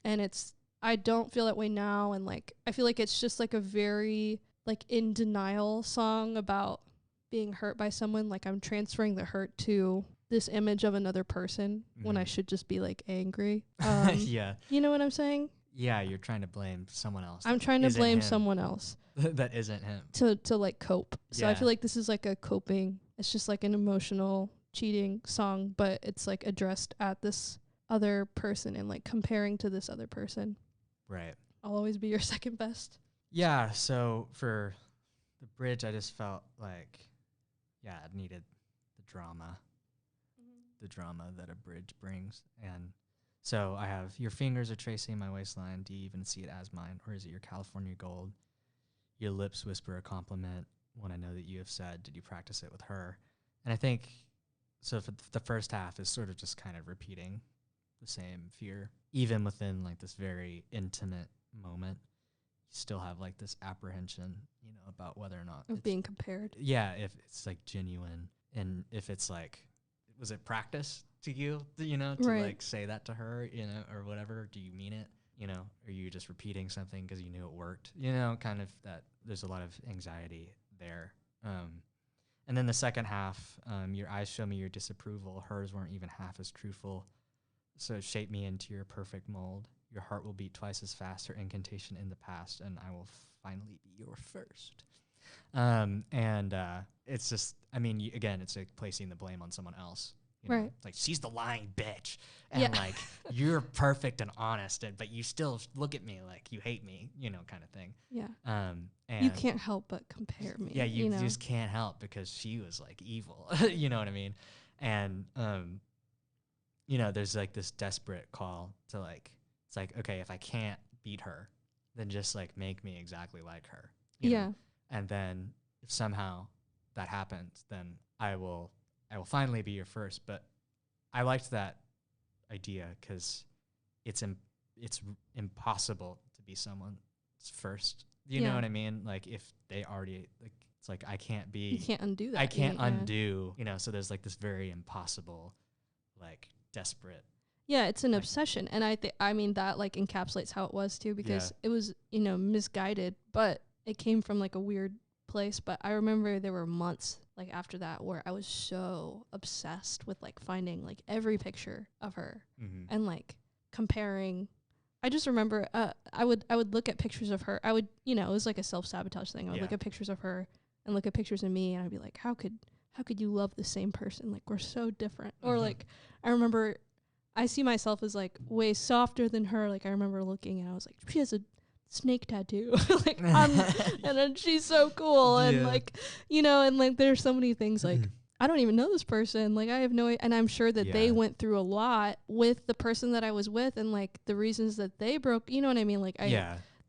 [SPEAKER 2] And I don't feel that way now. And like I feel like it's just like a very like in denial song about being hurt by someone. Like I'm transferring the hurt to this image of another person when I should just be like angry. Yeah. You know what I'm saying? Yeah, you're trying to blame someone else. I'm trying to blame someone else. That isn't him. To like cope. So I feel like this is like a coping. It's just like an emotional cheating song, but it's like addressed at this other person and like comparing to this other person. Right. I'll always be your second best. Yeah, so for the bridge, I just felt like, it needed the drama. The drama that a bridge brings. And so I have, your fingers are tracing my waistline. Do you even see it as mine? Or is it your California gold? Your lips whisper a compliment when I know that you have said, did you practice it with her? And I think, so for the first half is sort of just kind of repeating the same fear. Even within like this very intimate moment, you still have like this apprehension, you know, about whether or not. Of being compared. Yeah, if it's like genuine and if it's like, was it practice to you, you know, to like say that to her, you know, or whatever? Do you mean it? You know, are you just repeating something because you knew it worked? You know, kind of that there's a lot of anxiety there. And then the second half, your eyes show me your disapproval. Hers weren't even half as truthful. So shape me into your perfect mold. Your heart will beat twice as fast. Her incantation in the past, and I will finally be your first. And it's just, I mean, again, it's like placing the blame on someone else. You know?
[SPEAKER 1] Right.
[SPEAKER 2] Like, she's the lying bitch. And like, you're perfect and honest, but you still look at me like you hate me, you know, kind of thing.
[SPEAKER 1] Yeah.
[SPEAKER 2] And
[SPEAKER 1] you can't help but compare me.
[SPEAKER 2] Yeah, you
[SPEAKER 1] know?
[SPEAKER 2] just can't help because she was like evil. You know what I mean? And, you know, there's like this desperate call to like, it's like, okay, if I can't beat her, then just like make me exactly like her. You know? And then if somehow that happens, then I will finally be your first. But I liked that idea because it's impossible to be someone's first. You know what I mean? Like if they already like, it's like I can't be.
[SPEAKER 1] You can't undo that.
[SPEAKER 2] I can't undo. You know, so there's like this very impossible, like desperate.
[SPEAKER 1] Yeah, it's an obsession, and I mean that like encapsulates how it was too, because it was, you know, misguided, but it came from like a weird place. But I remember there were months like after that where I was so obsessed with like finding like every picture of her and like comparing. I just remember I would look at pictures of her. I would, you know, it was like a self-sabotage thing. I would look at pictures of her and look at pictures of me, and I'd be like, how could you love the same person? Like, we're so different. Or like I remember I see myself as like way softer than her. Like I remember looking and I was like, she has a snake tattoo. Like and then she's so cool. And like, you know, and like there's so many things like I don't even know this person. Like I have no, and I'm sure that they went through a lot with the person that I was with, and like the reasons that they broke, you know what I mean? Like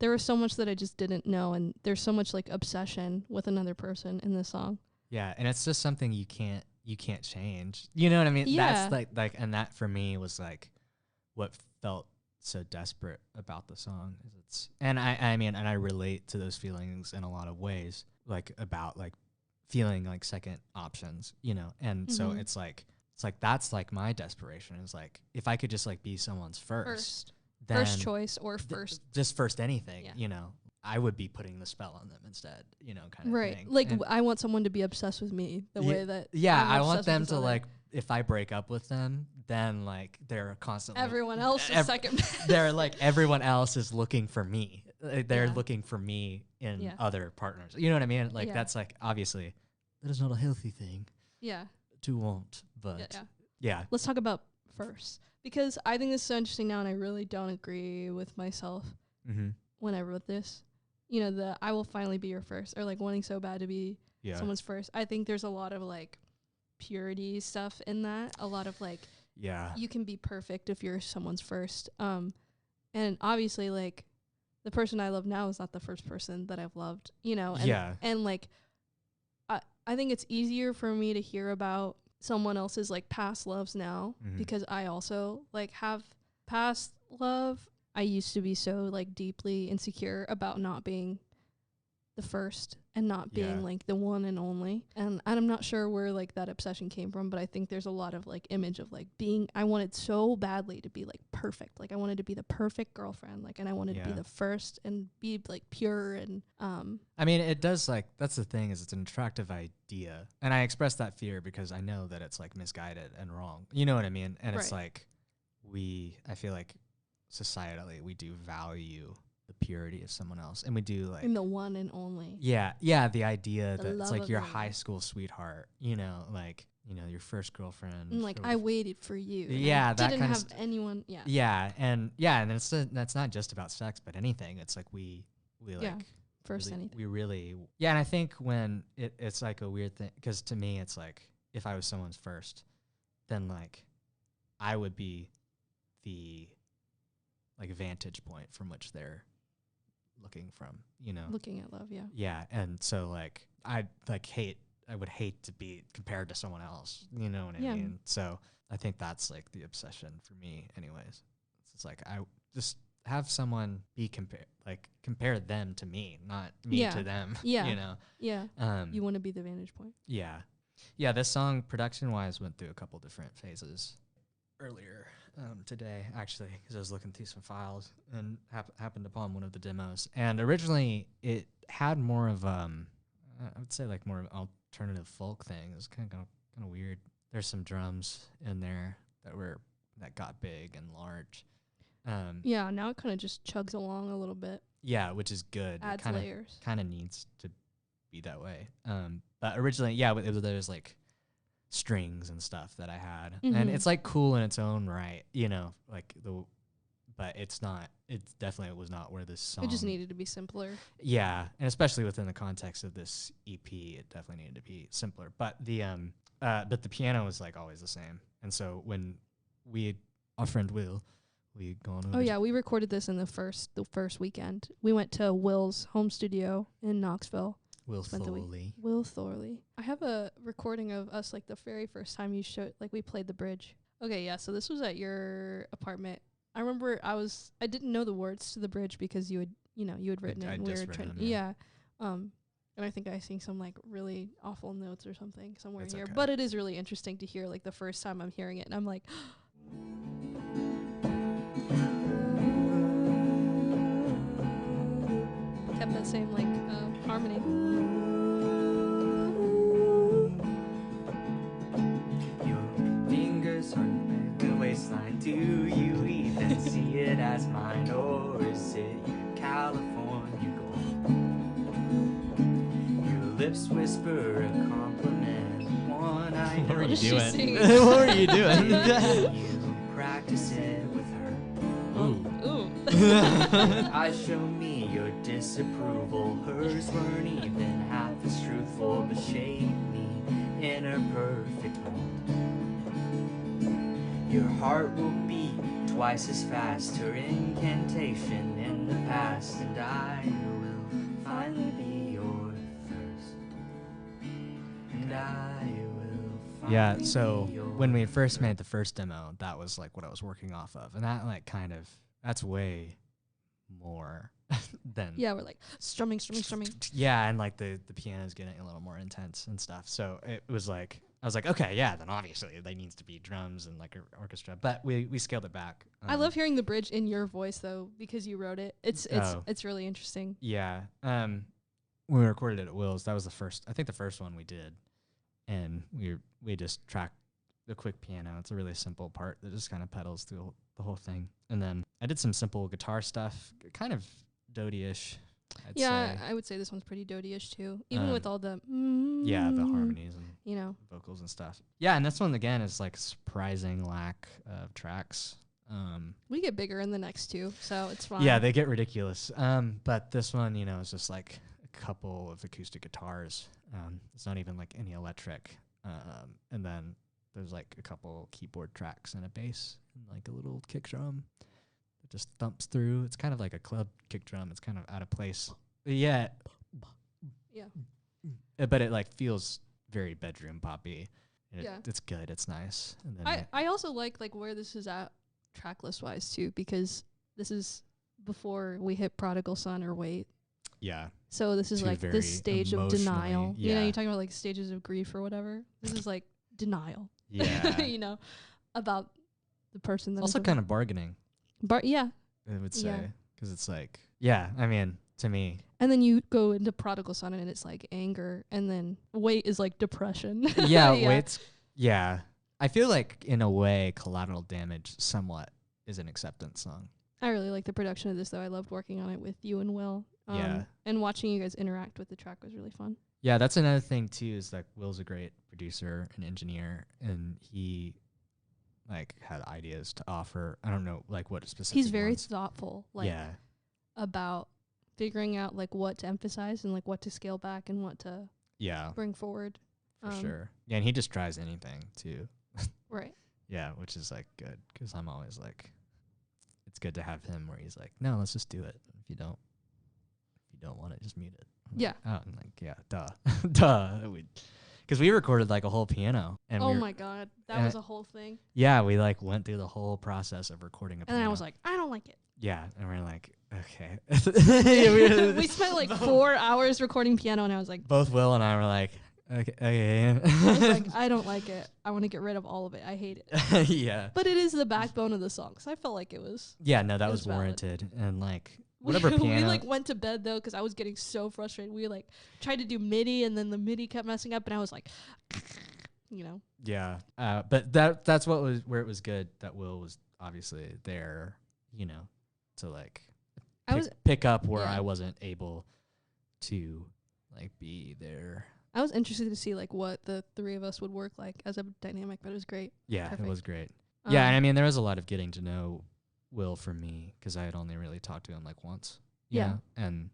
[SPEAKER 1] there was so much that I just didn't know, and there's so much like obsession with another person in this song.
[SPEAKER 2] Yeah, and it's just something you can't change. You know what I mean?
[SPEAKER 1] Yeah.
[SPEAKER 2] That's like and that for me was like what felt so desperate about the song. And I mean, and I relate to those feelings in a lot of ways, like about like feeling like second options, you know. And so it's like that's like my desperation is like if I could just like be someone's first
[SPEAKER 1] choice or first
[SPEAKER 2] just first anything, you know, I would be putting the spell on them instead, you know, kind of thing.
[SPEAKER 1] Like I want someone to be obsessed with me the way that
[SPEAKER 2] I want them to like, if I break up with them, then like they're constantly
[SPEAKER 1] everyone else is second.
[SPEAKER 2] They're like everyone else is looking for me. They're looking for me in other partners. You know what I mean? Like that's like obviously that is not a healthy thing.
[SPEAKER 1] Yeah.
[SPEAKER 2] To want, but yeah.
[SPEAKER 1] Let's talk about first, because I think this is so interesting now, and I really don't agree with myself when I wrote this. You know, the I will finally be your first, or like wanting so bad to be someone's first. I think there's a lot of like purity stuff in that. A lot of like, you can be perfect if you're someone's first. And obviously like the person I love now is not the first person that I've loved, you know? And like, I think it's easier for me to hear about someone else's like past loves now because I also like have past love. I used to be so like deeply insecure about not being the first and not being like the one and only. And I'm not sure where like that obsession came from, but I think there's a lot of like image of like being, I wanted so badly to be like perfect. Like I wanted to be the perfect girlfriend. Like, and I wanted to be the first and be like pure. And,
[SPEAKER 2] I mean, it does like, that's the thing is it's an attractive idea. And I express that fear because I know that it's like misguided and wrong. You know what I mean? And it's like, I feel like societally we do value the purity of someone else, and we do like
[SPEAKER 1] in the one and only.
[SPEAKER 2] The idea that it's like your high school sweetheart, you know, like, you know, your first girlfriend.
[SPEAKER 1] And like I waited for you.
[SPEAKER 2] Yeah, that
[SPEAKER 1] didn't
[SPEAKER 2] kind
[SPEAKER 1] have anyone. Yeah.
[SPEAKER 2] Yeah, and that's not just about sex, but anything. It's like we like
[SPEAKER 1] first
[SPEAKER 2] really,
[SPEAKER 1] anything.
[SPEAKER 2] We really and I think when it's like a weird thing because to me it's like if I was someone's first, then like I would be the like vantage point from which they're looking from, you know,
[SPEAKER 1] looking at love.
[SPEAKER 2] And so like I would hate to be compared to someone else, you know what I mean? So I think that's like the obsession for me anyways. It's like I just have someone be compare them to me, not me to them. You know.
[SPEAKER 1] You want to be the vantage point.
[SPEAKER 2] This song production wise went through a couple different phases earlier today, actually, because I was looking through some files and happened upon one of the demos. And originally, it had more of I would say like more of an alternative folk thing. It was kind of weird. There's some drums in there that got big and large.
[SPEAKER 1] Now it kind of just chugs along a little bit.
[SPEAKER 2] Yeah, which is good.
[SPEAKER 1] Adds layers.
[SPEAKER 2] Kind of needs to be that way. But originally, yeah, there was like strings and stuff that I had, and it's like cool in its own right, you know, like but it's not. It definitely was not where this song.
[SPEAKER 1] It just needed to be simpler.
[SPEAKER 2] Yeah, and especially within the context of this EP, it definitely needed to be simpler. But the piano was like always the same, and so when our friend Will, we gone over.
[SPEAKER 1] Oh yeah, we recorded this in the first weekend. We went to Will's home studio in Knoxville.
[SPEAKER 2] Will Thorley.
[SPEAKER 1] Will Thorley. I have a recording of us like the very first time you showed, like we played the bridge. Okay, yeah. So this was at your apartment. I remember I didn't know the words to the bridge because you had written it. And we were trying. Yeah. And I think I sing some like really awful notes or something somewhere in here. Okay. But it is really interesting to hear like the first time I'm hearing it, and I'm like. Kept that same like harmony.
[SPEAKER 3] Your fingers on the waistline. Do you even see it as mine, or is it California gold? Your lips whisper a compliment. One I know.
[SPEAKER 2] What were you doing? What were you doing?
[SPEAKER 3] You practice it with her.
[SPEAKER 1] Ooh.
[SPEAKER 3] Eyes show me your disapproval. Hers weren't even half as truthful, but shaped me in her perfect mold. Your heart will beat twice as fast. Her incantation in the past, and I will finally be your thirst. And I will.
[SPEAKER 2] Yeah, so when we first made the first demo, that was like what I was working off of, and that like that's way more than
[SPEAKER 1] we're like strumming.
[SPEAKER 2] Yeah, and like the piano's getting a little more intense and stuff. So it was like I was like, okay, yeah, then obviously there needs to be drums and like an orchestra, but we scaled it back.
[SPEAKER 1] I love hearing the bridge in your voice though because you wrote it. It's really interesting.
[SPEAKER 2] Yeah. When we recorded it at Will's, that was the first one we did, and we just tracked the quick piano. It's a really simple part that just kind of pedals through the whole thing. And then I did some simple guitar stuff, kind of Doty-ish, I'd say.
[SPEAKER 1] I would say this one's pretty Doty-ish too, even with all the
[SPEAKER 2] the harmonies and vocals and stuff. Yeah, and this one again is like surprising lack of tracks.
[SPEAKER 1] We get bigger in the next two, so it's fine.
[SPEAKER 2] Yeah, they get ridiculous. But this one, is just like a couple of acoustic guitars. It's not even like any electric. And then there's like a couple keyboard tracks and a bass and like a little kick drum that just thumps through. It's kind of like a club kick drum. It's kind of out of place. Yeah. But it like feels very bedroom poppy. And it's good. It's nice. And then
[SPEAKER 1] I also like where this is at track list wise too, because this is before we hit Prodigal Son or Wait.
[SPEAKER 2] Yeah.
[SPEAKER 1] So this is like this stage of denial.
[SPEAKER 2] Yeah.
[SPEAKER 1] You're talking about like stages of grief or whatever. This is like denial.
[SPEAKER 2] Yeah.
[SPEAKER 1] About the person. That
[SPEAKER 2] also kind of bargaining.
[SPEAKER 1] I
[SPEAKER 2] would say, because it's like, I mean, to me.
[SPEAKER 1] And then you go into Prodigal Son and it's like anger, and then Wait is like depression.
[SPEAKER 2] Wait's. Yeah. I feel like in a way, Collateral Damage somewhat is an acceptance song.
[SPEAKER 1] I really like the production of this though. I loved working on it with you and Will. And watching you guys interact with the track was really fun.
[SPEAKER 2] Yeah, that's another thing too, is that Will's a great producer and engineer, and he like had ideas to offer. I don't know like what specific
[SPEAKER 1] He's very thoughtful, about figuring out like what to emphasize and like what to scale back and what to bring forward.
[SPEAKER 2] For sure. Yeah, and he just tries anything too.
[SPEAKER 1] Right.
[SPEAKER 2] Yeah, which is like good, because I'm always like, it's good to have him where he's like, no, let's just do it. If you don't want it, just mute it. And like, duh. Because we recorded like a whole piano. And
[SPEAKER 1] my God. That was a whole thing.
[SPEAKER 2] Yeah, we like went through the whole process of recording a piano.
[SPEAKER 1] And I was like, I don't like it.
[SPEAKER 2] Yeah, and we're like, okay.
[SPEAKER 1] We spent like 4 hours recording piano, and I was like.
[SPEAKER 2] Both Will and I were like, okay.
[SPEAKER 1] I was like, I don't like it. I want to get rid of all of it. I hate it.
[SPEAKER 2] Yeah.
[SPEAKER 1] But it is the backbone of the song, so I felt like it was.
[SPEAKER 2] Yeah, no, that was warranted. And like, whatever piano.
[SPEAKER 1] We like went to bed though, because I was getting so frustrated. We like tried to do MIDI, and then the MIDI kept messing up, and I was like,
[SPEAKER 2] Yeah. But that's where it was good that Will was obviously there, to like pick up where I wasn't able to like be there.
[SPEAKER 1] I was interested to see like what the three of us would work like as a dynamic, but it was great.
[SPEAKER 2] Yeah,
[SPEAKER 1] Perfect.
[SPEAKER 2] it was great. Yeah, and I mean, there was a lot of getting to know Will for me because I had only really talked to him like once.
[SPEAKER 1] Yeah.
[SPEAKER 2] And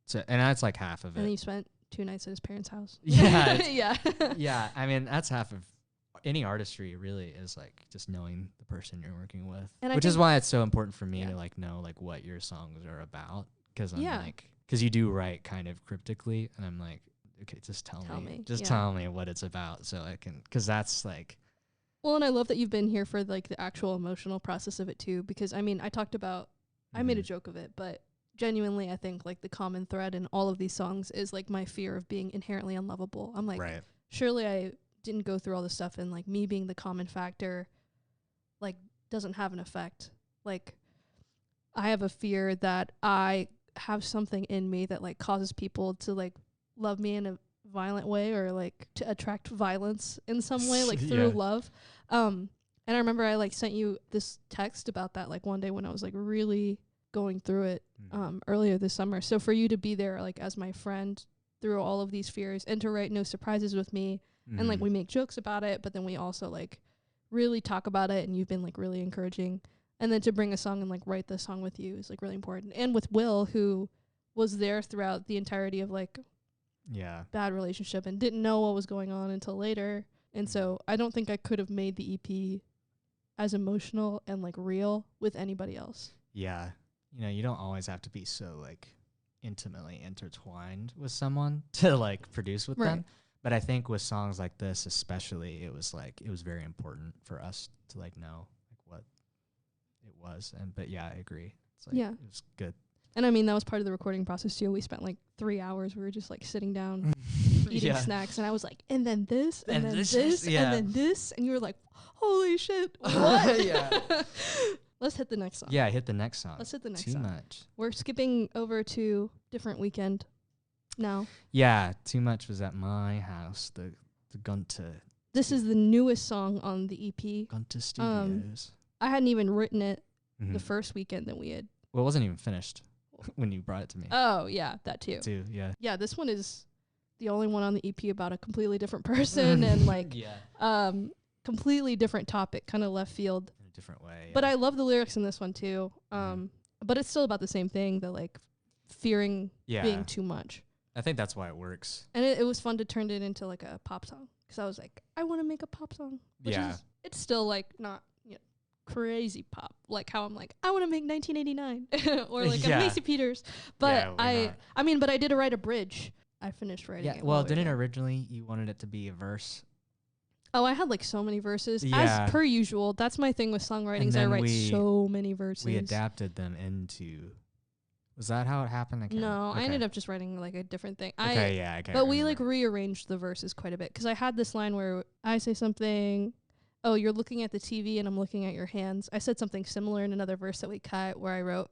[SPEAKER 2] so, and that's like half of
[SPEAKER 1] And then
[SPEAKER 2] it.
[SPEAKER 1] you spent 2 nights at his parents' house.
[SPEAKER 2] Yeah.
[SPEAKER 1] Yeah.
[SPEAKER 2] Yeah. I mean, that's half of any artistry really is like just knowing the person you're working with,
[SPEAKER 1] And
[SPEAKER 2] which is why it's so important for me
[SPEAKER 1] Yeah.
[SPEAKER 2] to like know like what your songs are about. Cause I'm
[SPEAKER 1] Yeah.
[SPEAKER 2] like, cause you do write kind of cryptically and I'm like, okay, just tell me. Just
[SPEAKER 1] Yeah.
[SPEAKER 2] tell me what it's about so I can, cause that's like,
[SPEAKER 1] Well, and I love that you've been here for like the actual emotional process of it too, because I mean, I talked about, I made a joke of it, but genuinely, I think like the common thread in all of these songs is like my fear of being inherently unlovable. I'm like,
[SPEAKER 2] right.
[SPEAKER 1] surely I didn't go through all this stuff, and like me being the common factor, like doesn't have an effect. Like, I have a fear that I have something in me that like causes people to like love me in a violent way or like to attract violence in some way, like through
[SPEAKER 2] Yeah.
[SPEAKER 1] love. And I remember I like sent you this text about that like one day when I was like really going through it earlier this summer. So for you to be there like as my friend through all of these fears and to write No Surprises with me and like we make jokes about it, but then we also like really talk about it, and you've been like really encouraging. And then to bring a song and like write the song with you is like really important. And with Will, who was there throughout the entirety of like bad relationship and didn't know what was going on until later. And so I don't think I could have made the EP as emotional and like real with anybody else.
[SPEAKER 2] Yeah. You know, you don't always have to be so like intimately intertwined with someone to like produce with them. But I think with songs like this especially, it was very important for us to like know like what it was. But yeah, I agree. It's like it was good.
[SPEAKER 1] And I mean, that was part of the recording process too. We spent like 3 hours. We were just like sitting down, eating snacks. And I was like, and then this, and then this, and then this. And you were like, holy shit, what? Let's hit the next song.
[SPEAKER 2] Yeah, hit the next song.
[SPEAKER 1] Let's hit the next song.
[SPEAKER 2] Too much.
[SPEAKER 1] We're skipping over to Different Weekend now.
[SPEAKER 2] Yeah, Too Much was at my house. The Gunta.
[SPEAKER 1] This is the newest song on the EP.
[SPEAKER 2] Gunta Studios.
[SPEAKER 1] I hadn't even written it the first weekend that we had.
[SPEAKER 2] Well, it wasn't even finished when you brought it to me.
[SPEAKER 1] Oh, yeah, that too.
[SPEAKER 2] Yeah.
[SPEAKER 1] Yeah, this one is the only one on the EP about a completely different person and like completely different topic, kind of left field.
[SPEAKER 2] In a different way. Yeah.
[SPEAKER 1] But I love the lyrics in this one too. But it's still about the same thing, the like fearing being too much.
[SPEAKER 2] I think that's why it works.
[SPEAKER 1] And it was fun to turn it into like a pop song. Because I was like, I want to make a pop song. Which is, it's still like not crazy pop. Like how I'm like, I want to make 1989 or like a Macy Peters. But I mean, but I did write a bridge. I finished writing it.
[SPEAKER 2] Well, didn't originally you wanted it to be a verse?
[SPEAKER 1] Oh, I had like so many verses. As per usual. That's my thing with songwriting. I write so many verses.
[SPEAKER 2] We adapted them into... Was that how it happened?
[SPEAKER 1] I ended up just writing like a different thing.
[SPEAKER 2] But
[SPEAKER 1] we like rearranged the verses quite a bit because I had this line where I say something, oh, you're looking at the TV and I'm looking at your hands. I said something similar in another verse that we cut where I wrote,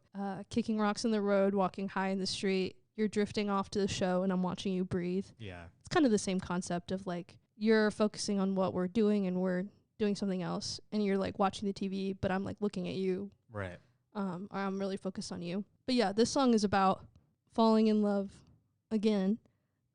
[SPEAKER 1] kicking rocks in the road, walking high in the street. You're drifting off to the show and I'm watching you breathe. Yeah. It's kind of the same concept of like you're focusing on what we're doing and we're doing something else and you're like watching the TV, but I'm like looking at you.
[SPEAKER 2] Right.
[SPEAKER 1] Or I'm really focused on you. But yeah, this song is about falling in love again,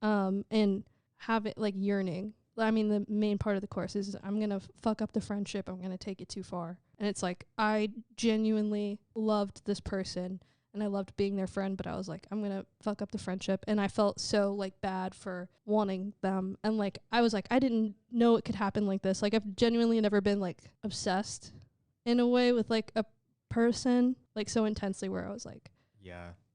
[SPEAKER 1] and have it like yearning. I mean, the main part of the chorus is I'm going to fuck up the friendship. I'm going to take it too far. And it's like, I genuinely loved this person and I loved being their friend, but I was like, I'm going to fuck up the friendship. And I felt so like bad for wanting them. And like, I was like, I didn't know it could happen like this. Like I've genuinely never been like obsessed in a way with like a person like so intensely where I was like,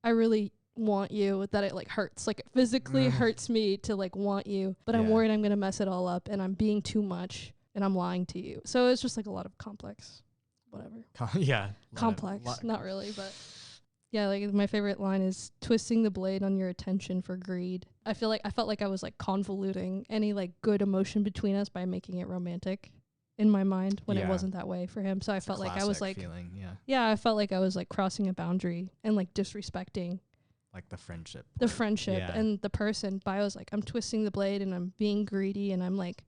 [SPEAKER 1] I really want you, that it like hurts, like it physically hurts me to like want you, but I'm worried I'm gonna mess it all up and I'm being too much and I'm lying to you. So it's just like a lot of complex whatever. Complex, not really, but yeah, like my favorite line is twisting the blade on your attention for greed. I felt like I was like convoluting any like good emotion between us by making it romantic in my mind when it wasn't that way for him. So I felt like I was like
[SPEAKER 2] feeling,
[SPEAKER 1] I felt like I was like crossing a boundary and like disrespecting
[SPEAKER 2] like the friendship
[SPEAKER 1] and the person. But I was like, I'm twisting the blade and I'm being greedy and I'm like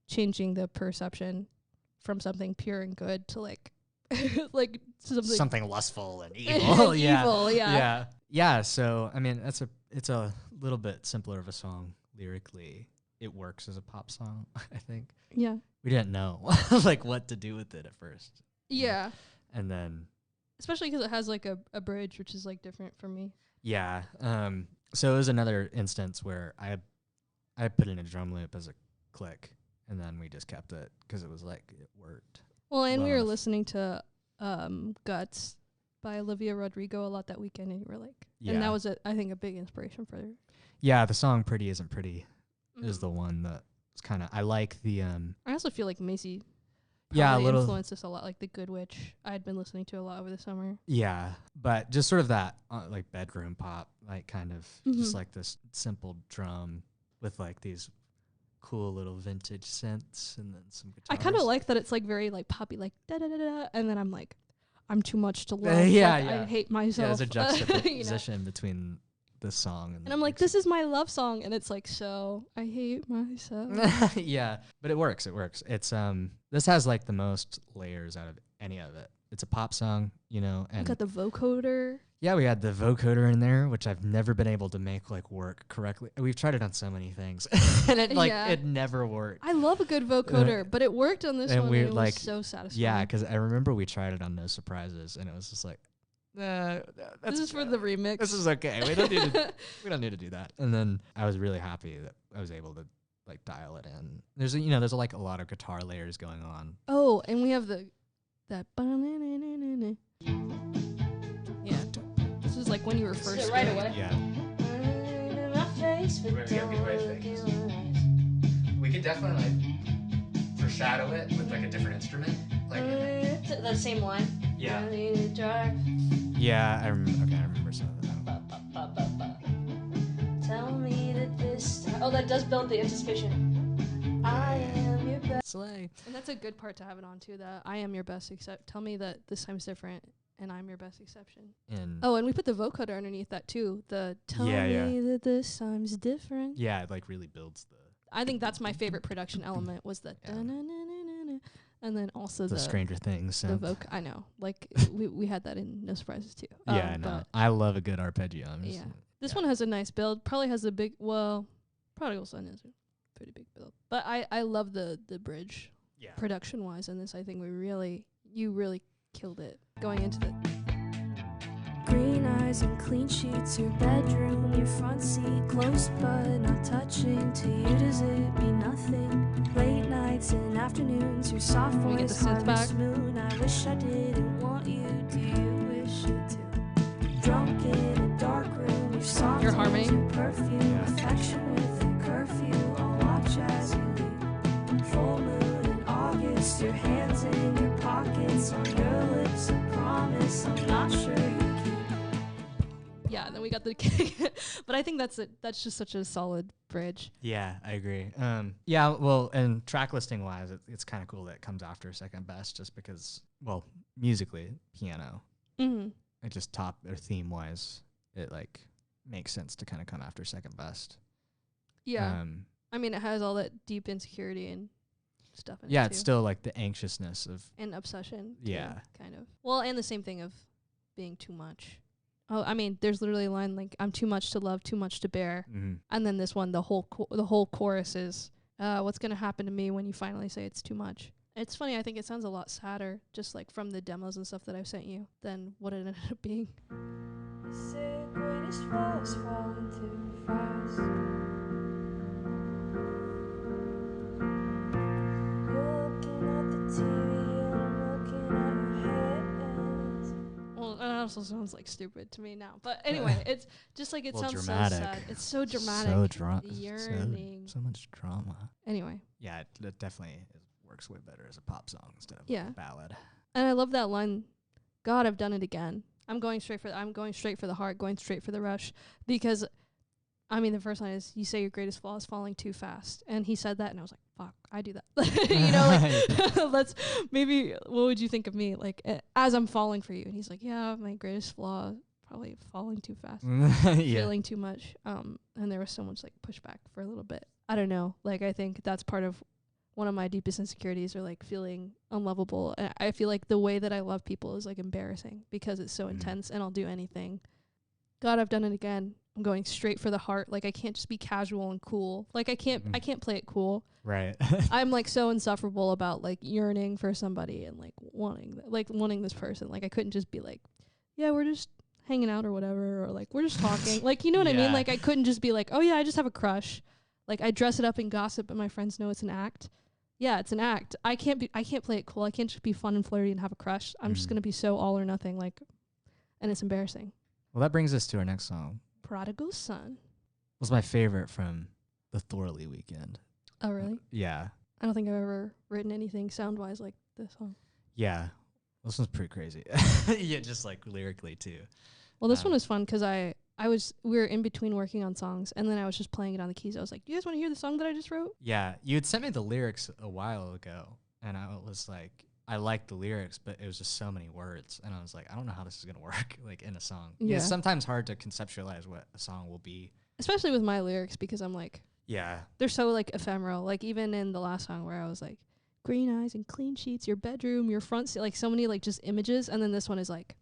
[SPEAKER 1] changing the perception from something pure and good to like something
[SPEAKER 2] lustful and evil.
[SPEAKER 1] evil.
[SPEAKER 2] Yeah. So I mean, it's a little bit simpler of a song lyrically. It works as a pop song, I think.
[SPEAKER 1] Yeah.
[SPEAKER 2] We didn't know like what to do with it at first.
[SPEAKER 1] Yeah.
[SPEAKER 2] And then
[SPEAKER 1] especially because it has like a bridge, which is like different for me.
[SPEAKER 2] yeah. So it was another instance where I put in a drum loop as a click, and then we just kept it because it was like it worked.
[SPEAKER 1] Well, and
[SPEAKER 2] well
[SPEAKER 1] we were
[SPEAKER 2] enough.
[SPEAKER 1] listening to Guts by Olivia Rodrigo a lot that weekend, and you were like,
[SPEAKER 2] Yeah.
[SPEAKER 1] and that was I think a big inspiration for her.
[SPEAKER 2] Yeah, the song "Pretty Isn't Pretty" is
[SPEAKER 1] Mhm.
[SPEAKER 2] the one that kind of I like the
[SPEAKER 1] I also feel like Macy
[SPEAKER 2] yeah, a
[SPEAKER 1] probably
[SPEAKER 2] little
[SPEAKER 1] influenced us a lot, like The Good Witch. I had been listening to a lot over the summer.
[SPEAKER 2] yeah, but just sort of that like bedroom pop, like kind of just
[SPEAKER 1] Mhm.
[SPEAKER 2] like this simple drum with like these cool little vintage synths and then some guitars.
[SPEAKER 1] I kind of like that it's like very like poppy, like da da da da, and then I'm like, I'm too much to love.
[SPEAKER 2] Yeah,
[SPEAKER 1] like,
[SPEAKER 2] yeah.
[SPEAKER 1] I hate
[SPEAKER 2] Yeah,
[SPEAKER 1] myself.
[SPEAKER 2] there's a
[SPEAKER 1] you know?
[SPEAKER 2] juxtaposition between this song
[SPEAKER 1] And I'm like, this is my love song, and it's like, so I hate myself.
[SPEAKER 2] yeah, but it works. It works. It's this has like the most layers out of any of it. It's a pop song, you know,
[SPEAKER 1] We
[SPEAKER 2] and
[SPEAKER 1] got the vocoder.
[SPEAKER 2] yeah, we had the vocoder in there, which I've never been able to make like work correctly. We've tried it on so many things, and it like
[SPEAKER 1] Yeah.
[SPEAKER 2] it never worked.
[SPEAKER 1] I love a good vocoder, but it worked on this
[SPEAKER 2] and
[SPEAKER 1] one,
[SPEAKER 2] we,
[SPEAKER 1] and it
[SPEAKER 2] like,
[SPEAKER 1] was so satisfying.
[SPEAKER 2] Yeah, because I remember we tried it on No Surprises, and it was just like,
[SPEAKER 1] this
[SPEAKER 2] that's
[SPEAKER 1] is for the remix.
[SPEAKER 2] this is okay. We don't need to we don't need to do that. And then I was really happy that I was able to like dial it in. There's like a lot of guitar layers going on.
[SPEAKER 1] Oh, and we have that. Yeah, this is like when you were first.
[SPEAKER 4] right
[SPEAKER 1] doing
[SPEAKER 4] away.
[SPEAKER 1] it.
[SPEAKER 2] Yeah. We could definitely like foreshadow it with like a different instrument.
[SPEAKER 4] The same line.
[SPEAKER 2] Yeah.
[SPEAKER 4] Drive.
[SPEAKER 2] Yeah, I remember some of that.
[SPEAKER 4] Ba, ba, ba, ba, ba. Tell me that this time. Oh, that does build the anticipation. I am your best.
[SPEAKER 2] Slay.
[SPEAKER 1] And that's a good part to have it on too. That I am your best except. Tell me that this time's different, and I'm your best exception.
[SPEAKER 2] And
[SPEAKER 1] Oh, and we put the vocoder underneath that too. The tell
[SPEAKER 2] Yeah,
[SPEAKER 1] me that this time's different.
[SPEAKER 2] yeah, it like really builds
[SPEAKER 1] I think that's my favorite production element was the
[SPEAKER 2] Yeah.
[SPEAKER 1] da-na-na-na-na-na, and then also
[SPEAKER 2] the
[SPEAKER 1] the
[SPEAKER 2] Stranger Things
[SPEAKER 1] the
[SPEAKER 2] synth.
[SPEAKER 1] voc. I know, like we had that in No Surprises too.
[SPEAKER 2] Yeah, I know.
[SPEAKER 1] But
[SPEAKER 2] I love a good arpeggio.
[SPEAKER 1] yeah, this
[SPEAKER 2] yeah.
[SPEAKER 1] one has a nice build. Probably has a big. Well, Prodigal Son is a pretty big build, but I love the bridge
[SPEAKER 2] Yeah.
[SPEAKER 1] production wise in this. I think you really killed it going into the.
[SPEAKER 4] Green eyes and clean sheets, your bedroom, your front seat, close but not touching. To you, does it mean nothing? Late nights and afternoons, your soft
[SPEAKER 1] We get
[SPEAKER 4] voice,
[SPEAKER 1] the synth back.
[SPEAKER 4] harvest moon. I wish I didn't want you. Do you wish it too? Drunk in a dark room, your soft
[SPEAKER 1] Your
[SPEAKER 4] tones,
[SPEAKER 1] harmony.
[SPEAKER 4] your perfume,
[SPEAKER 2] Yeah.
[SPEAKER 4] affection with a curfew. I'll watch as you leave. Full moon in August, your hands in your pockets, on your lips a promise. I'm not sure you keep.
[SPEAKER 1] Yeah, and then we got the. But I think that's just such a solid bridge.
[SPEAKER 2] Yeah, I agree. Yeah, well, and track listing wise, it's kind of cool that it comes after second best, just because, well, musically, piano,
[SPEAKER 1] Mm-hmm.
[SPEAKER 2] it just top or theme wise, it like makes sense to kind of come after second best.
[SPEAKER 1] Yeah, I mean it has all that deep insecurity and stuff in
[SPEAKER 2] Yeah,
[SPEAKER 1] it
[SPEAKER 2] it's
[SPEAKER 1] too.
[SPEAKER 2] still like the anxiousness of
[SPEAKER 1] And obsession. too,
[SPEAKER 2] Yeah.
[SPEAKER 1] kind of. Well, and the same thing of being too much. Oh, I mean, there's literally a line like, "I'm too much to love, too much to bear," and then this one, the whole chorus is, "What's gonna happen to me when you finally say it's too much?" It's funny. I think it sounds a lot sadder, just like from the demos and stuff that I've sent you, than what it ended up being.
[SPEAKER 4] You say greatest was falling too fast. You're looking at the TV and I'm looking at your hands.
[SPEAKER 1] Well, it also sounds like stupid to me now, but anyway, it's just like it
[SPEAKER 2] Well,
[SPEAKER 1] sounds
[SPEAKER 2] dramatic.
[SPEAKER 1] so sad. It's so dramatic.
[SPEAKER 2] So drama.
[SPEAKER 1] Yearning.
[SPEAKER 2] So much drama.
[SPEAKER 1] Anyway,
[SPEAKER 2] Yeah, it definitely works way better as a pop song instead of
[SPEAKER 1] Yeah.
[SPEAKER 2] a ballad.
[SPEAKER 1] and I love that line. God, I've done it again. I'm going straight for the heart, going straight for the rush, because I mean the first line is, "You say your greatest flaw is falling too fast," and he said that, and I was like, "Fuck, I do that." You know, like let's maybe. What would you think of me, like as I'm falling for you? And he's like, "Yeah, my greatest flaw, probably falling too fast,
[SPEAKER 2] Yeah.
[SPEAKER 1] feeling too much." And there was so much like pushback for a little bit. I don't know. Like I think that's part of one of my deepest insecurities, or like feeling unlovable. And I feel like the way that I love people is like embarrassing because it's so intense, and I'll do anything. God, I've done it again. I'm going straight for the heart. Like I can't just be casual and cool. Like I can't play it cool.
[SPEAKER 2] Right.
[SPEAKER 1] I'm like so insufferable about like yearning for somebody and like wanting this person. Like I couldn't just be like, yeah, we're just hanging out or whatever, or like we're just talking. Like, you know what I mean? Like I couldn't just be like, oh yeah, I just have a crush. Like I dress it up in gossip and my friends know it's an act. Yeah, it's an act. I can't play it cool. I can't just be fun and flirty and have a crush. I'm just gonna be so all or nothing, like, and it's embarrassing.
[SPEAKER 2] Well, that brings us to our next song.
[SPEAKER 1] Prodigal Son.
[SPEAKER 2] Was my favorite from the Thorley weekend.
[SPEAKER 1] Oh really?
[SPEAKER 2] Yeah.
[SPEAKER 1] I don't think I've ever written anything sound wise like this song.
[SPEAKER 2] Yeah. This one's pretty crazy. Yeah, just like lyrically too.
[SPEAKER 1] Well, this one was fun because we were in between working on songs, and then I was just playing it on the keys. I was like, "Do you guys want to hear the song that I just wrote?"
[SPEAKER 2] Yeah, you had sent me the lyrics a while ago, and I was like, I liked the lyrics, but it was just so many words, and I was like, I don't know how this is gonna work like in a song.
[SPEAKER 1] Yeah.
[SPEAKER 2] It's sometimes hard to conceptualize what a song will be,
[SPEAKER 1] especially with my lyrics, because I'm like,
[SPEAKER 2] yeah,
[SPEAKER 1] they're so like ephemeral. Like even in the last song where I was like, green eyes and clean sheets, your bedroom, your front seat, like so many like just images, and then this one is like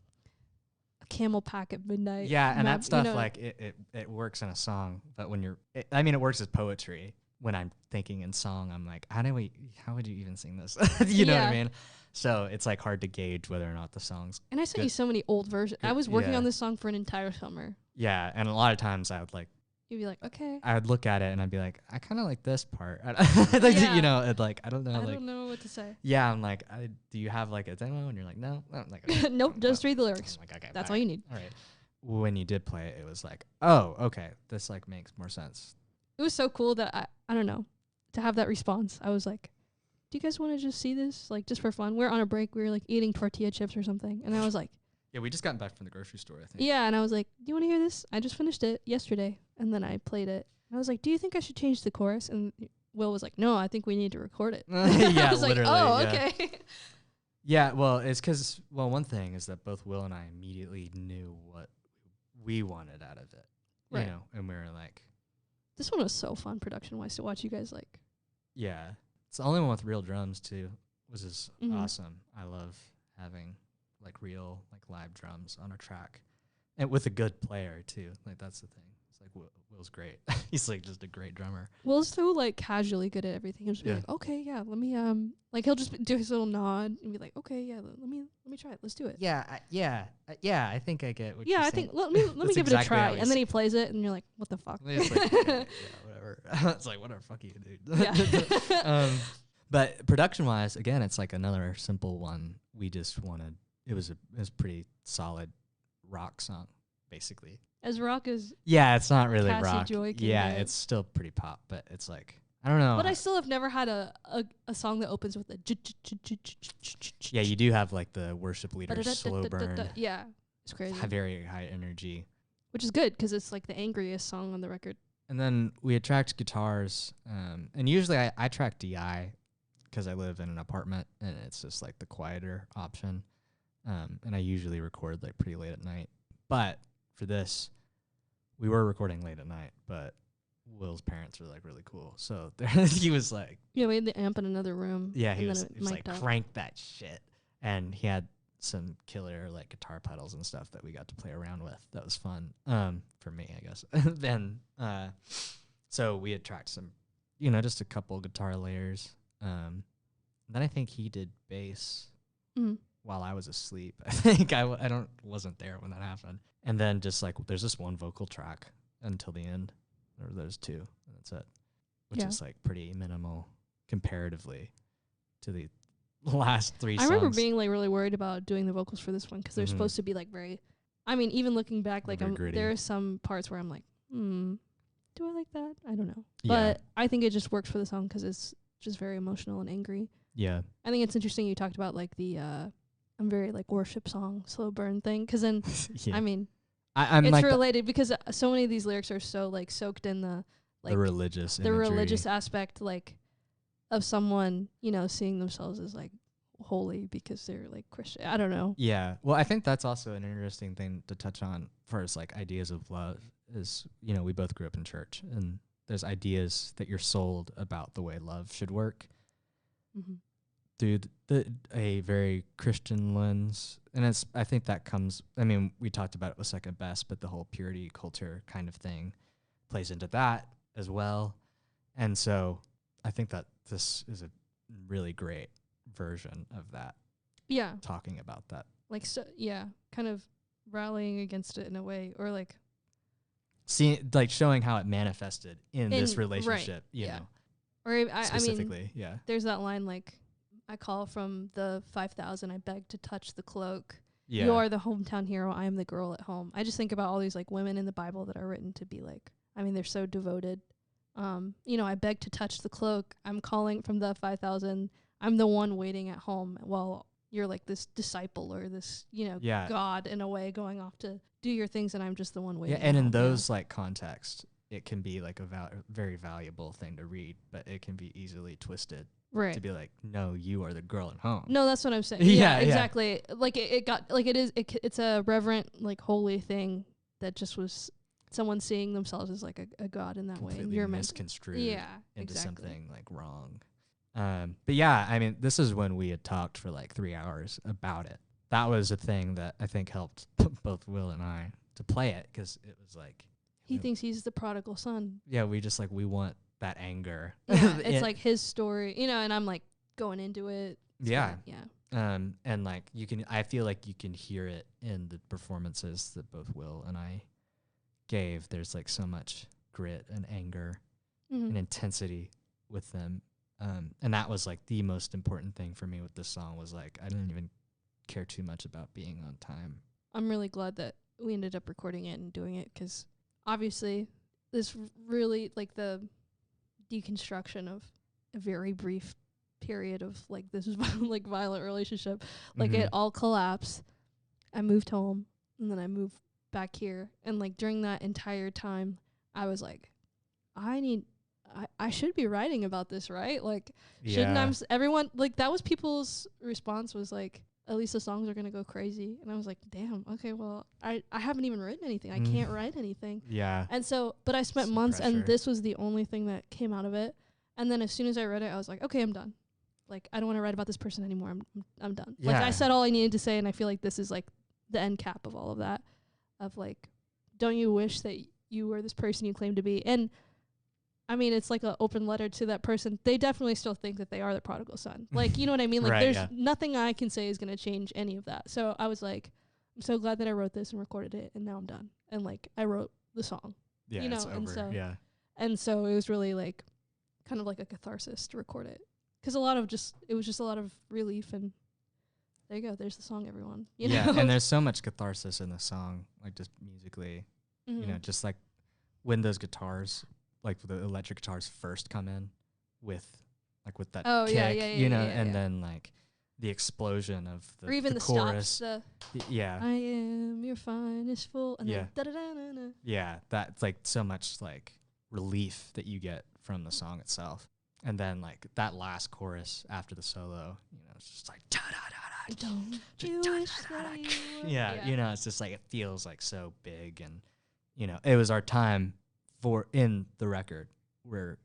[SPEAKER 1] a camel pack at midnight.
[SPEAKER 2] Yeah, and that stuff,
[SPEAKER 1] you know,
[SPEAKER 2] like it works in a song, but when it works as poetry. When I'm thinking in song, I'm like, how would you even sing this? You know what I mean? So it's like hard to gauge whether or not the song's
[SPEAKER 1] And I sent you so many old versions. I was working on this song for an entire summer.
[SPEAKER 2] Yeah, and a lot of times I would like,
[SPEAKER 1] you'd be like, okay.
[SPEAKER 2] I would look at it and I'd be like, I kind of like this part. You know, it like, I don't know.
[SPEAKER 1] I don't know what to say.
[SPEAKER 2] Yeah, I'm like, do you have like a demo? And you're like, no. I'm like, okay.
[SPEAKER 1] Nope, just read the lyrics.
[SPEAKER 2] I'm like, okay,
[SPEAKER 1] that's all you need.
[SPEAKER 2] All right. When you did play it, it was like, oh, okay, this like makes more sense.
[SPEAKER 1] It was so cool that I don't know, to have that response. I was like, do you guys want to just see this? Like, just for fun. We're on a break. We were like eating tortilla chips or something. And I was like,
[SPEAKER 2] yeah, we just got back from the grocery store, I think.
[SPEAKER 1] Yeah, and I was like, do you want to hear this? I just finished it yesterday. And then I played it. And I was like, do you think I should change the chorus? And Will was like, no, I think we need to record it.
[SPEAKER 2] Yeah,
[SPEAKER 1] I was
[SPEAKER 2] literally.
[SPEAKER 1] Like, oh,
[SPEAKER 2] yeah.
[SPEAKER 1] okay.
[SPEAKER 2] Yeah, well, it's because, one thing is that both Will and I immediately knew what we wanted out of it.
[SPEAKER 1] Right.
[SPEAKER 2] You know, and we were like.
[SPEAKER 1] This one was so fun production-wise to watch you guys like.
[SPEAKER 2] Yeah. It's the only one with real drums too, which is awesome. I love having like real like live drums on a track, and with a good player too. Like that's the thing. It's like Will's great. He's like just a great drummer.
[SPEAKER 1] Will's so like casually good at everything. He'll just be like, okay, yeah, let me like he'll just do his little nod and be like, okay, yeah, let me try it. Let's do it.
[SPEAKER 2] Yeah, I think I get what you're
[SPEAKER 1] I
[SPEAKER 2] saying.
[SPEAKER 1] think let me give it a try. And then he plays it, and you're like, what the fuck?
[SPEAKER 2] It's like, yeah, whatever. It's like whatever, fuck you, dude.
[SPEAKER 1] Yeah.
[SPEAKER 2] But production-wise, again, it's like another simple one. We just wanted it was pretty solid rock song, basically.
[SPEAKER 1] As rock as
[SPEAKER 2] it's not really
[SPEAKER 1] Cassie
[SPEAKER 2] rock.
[SPEAKER 1] Joy can
[SPEAKER 2] Yeah,
[SPEAKER 1] get.
[SPEAKER 2] it's still pretty pop, but it's like I don't know.
[SPEAKER 1] But I still have never had a song that opens with a.
[SPEAKER 2] Yeah, you do have like the worship leader slow burn.
[SPEAKER 1] Yeah, it's crazy.
[SPEAKER 2] Very high energy.
[SPEAKER 1] Which is good because it's like the angriest song on the record.
[SPEAKER 2] And then we had tracked guitars, and usually I track DI because I live in an apartment and it's just like the quieter option. And I usually record like pretty late at night. But for this, we were recording late at night, but Will's parents were like really cool. So he was like,
[SPEAKER 1] yeah, we had the amp in another room.
[SPEAKER 2] Yeah, he was like,
[SPEAKER 1] up.
[SPEAKER 2] crank that shit. And he had some killer like guitar pedals and stuff that we got to play around with. That was fun. For me, I guess. Then, so we had tracked some, just a couple guitar layers. Then I think he did bass while I was asleep. I think I wasn't there when that happened. And then just like there's this one vocal track until the end, or there's two, and that's it, which is like pretty minimal comparatively to the last three songs.
[SPEAKER 1] I remember being like really worried about doing the vocals for this one because they're supposed to be like very. I mean, even looking back, like there are some parts where I'm like, do I like that? I don't know.
[SPEAKER 2] Yeah.
[SPEAKER 1] But I think it just works for the song because it's just very emotional and angry.
[SPEAKER 2] Yeah.
[SPEAKER 1] I think it's interesting you talked about like the I'm very like worship song slow burn thing because then I mean
[SPEAKER 2] I'm
[SPEAKER 1] it's
[SPEAKER 2] like
[SPEAKER 1] related because so many of these lyrics are so like soaked in the like
[SPEAKER 2] the religious
[SPEAKER 1] aspect like of someone seeing themselves as like holy because they're like Christian. I don't know.
[SPEAKER 2] Yeah. Well, I think that's also an interesting thing to touch on for us, like ideas of love is, we both grew up in church and there's ideas that you're sold about the way love should work through a very Christian lens. And I think that comes, I mean, we talked about it with Second Best, but the whole purity culture kind of thing plays into that as well. And so I think that this is a really great version of that.
[SPEAKER 1] Yeah.
[SPEAKER 2] Talking about that.
[SPEAKER 1] Like, so, yeah, kind of rallying against it in a way, or like
[SPEAKER 2] showing how it manifested in this relationship, you know.
[SPEAKER 1] Or
[SPEAKER 2] specifically,
[SPEAKER 1] I mean,
[SPEAKER 2] yeah.
[SPEAKER 1] There's that line, like, I call from the 5,000, I beg to touch the cloak.
[SPEAKER 2] Yeah.
[SPEAKER 1] You are the hometown hero, I am the girl at home. I just think about all these, like, women in the Bible that are written to be, like, I mean, they're so devoted. You know, I beg to touch the cloak. I'm calling from the 5,000. I'm the one waiting at home while you're, like, this disciple or this, you know, God in a way going off to do your things, and I'm just the one waiting.
[SPEAKER 2] Yeah, and in those, like, contexts, it can be, like, a very valuable thing to read, but it can be easily twisted.
[SPEAKER 1] Right.
[SPEAKER 2] To be like, no, you are the girl at home.
[SPEAKER 1] No, that's what I'm saying.
[SPEAKER 2] Yeah,
[SPEAKER 1] exactly. Like it got like it's a reverent, like, holy thing that just was someone seeing themselves as like a god in that
[SPEAKER 2] completely
[SPEAKER 1] way. You're
[SPEAKER 2] misconstrued into
[SPEAKER 1] exactly.
[SPEAKER 2] something like wrong. But yeah, I mean, this is when we had talked for like 3 hours about it. That was a thing that I think helped both Will and I to play it, because it was like
[SPEAKER 1] he thinks he's the prodigal son.
[SPEAKER 2] Yeah, we just like, we want that anger.
[SPEAKER 1] Yeah, it's like his story, you know, and I'm like going into it.
[SPEAKER 2] Yeah.
[SPEAKER 1] Yeah.
[SPEAKER 2] And like I feel like you can hear it in the performances that both Will and I gave. There's like so much grit and anger and intensity with them. And that was like the most important thing for me with this song, was like, I didn't even care too much about being on time.
[SPEAKER 1] I'm really glad that we ended up recording it and doing it, because obviously this really, like, the deconstruction of a very brief period of like this like violent relationship, like it all collapsed. I moved home and then I moved back here, and like during that entire time I was like, I should be writing about this, right? Like, shouldn't everyone, like, that was people's response, was like, at least the songs are gonna go crazy. And I was like, damn, okay, well, I haven't even written anything. I can't write anything.
[SPEAKER 2] Yeah.
[SPEAKER 1] And so, but I spent months
[SPEAKER 2] pressure.
[SPEAKER 1] and this was the only thing that came out of it. And then as soon as I read it, I was like, okay, I'm done. Like, I don't want to write about this person anymore. I'm done.
[SPEAKER 2] Yeah.
[SPEAKER 1] Like, I said all I needed to say, and I feel like this is like the end cap of all of that, of like, don't you wish that you were this person you claim to be? And I mean, it's like an open letter to that person. They definitely still think that they are the prodigal son. Like, you know what I mean? Like, there's nothing I can say is going to change any of that. So I was like, I'm so glad that I wrote this and recorded it, and now I'm done. And like, I wrote the song.
[SPEAKER 2] Yeah,
[SPEAKER 1] you know,
[SPEAKER 2] it's over.
[SPEAKER 1] And so,
[SPEAKER 2] yeah.
[SPEAKER 1] And so it was really like, kind of like a catharsis to record it. 'Cause it was just a lot of relief, and there you go. There's the song, everyone. You know?
[SPEAKER 2] And there's so much catharsis in the song, like just musically, you know, just like when those guitars, like the electric guitars first come in with that kick, you know, and then like the explosion of the
[SPEAKER 1] or even
[SPEAKER 2] the
[SPEAKER 1] chorus.
[SPEAKER 2] Stops,
[SPEAKER 1] I am your finest fool, and then da-da-da-da-da.
[SPEAKER 2] Yeah, that's like so much like relief that you get from the song itself. And then like that last chorus after the solo, you know, it's just like
[SPEAKER 1] don't you wish that you were.
[SPEAKER 2] Yeah, you know, it's just like, it feels like so big. And you know, it was our time in the record where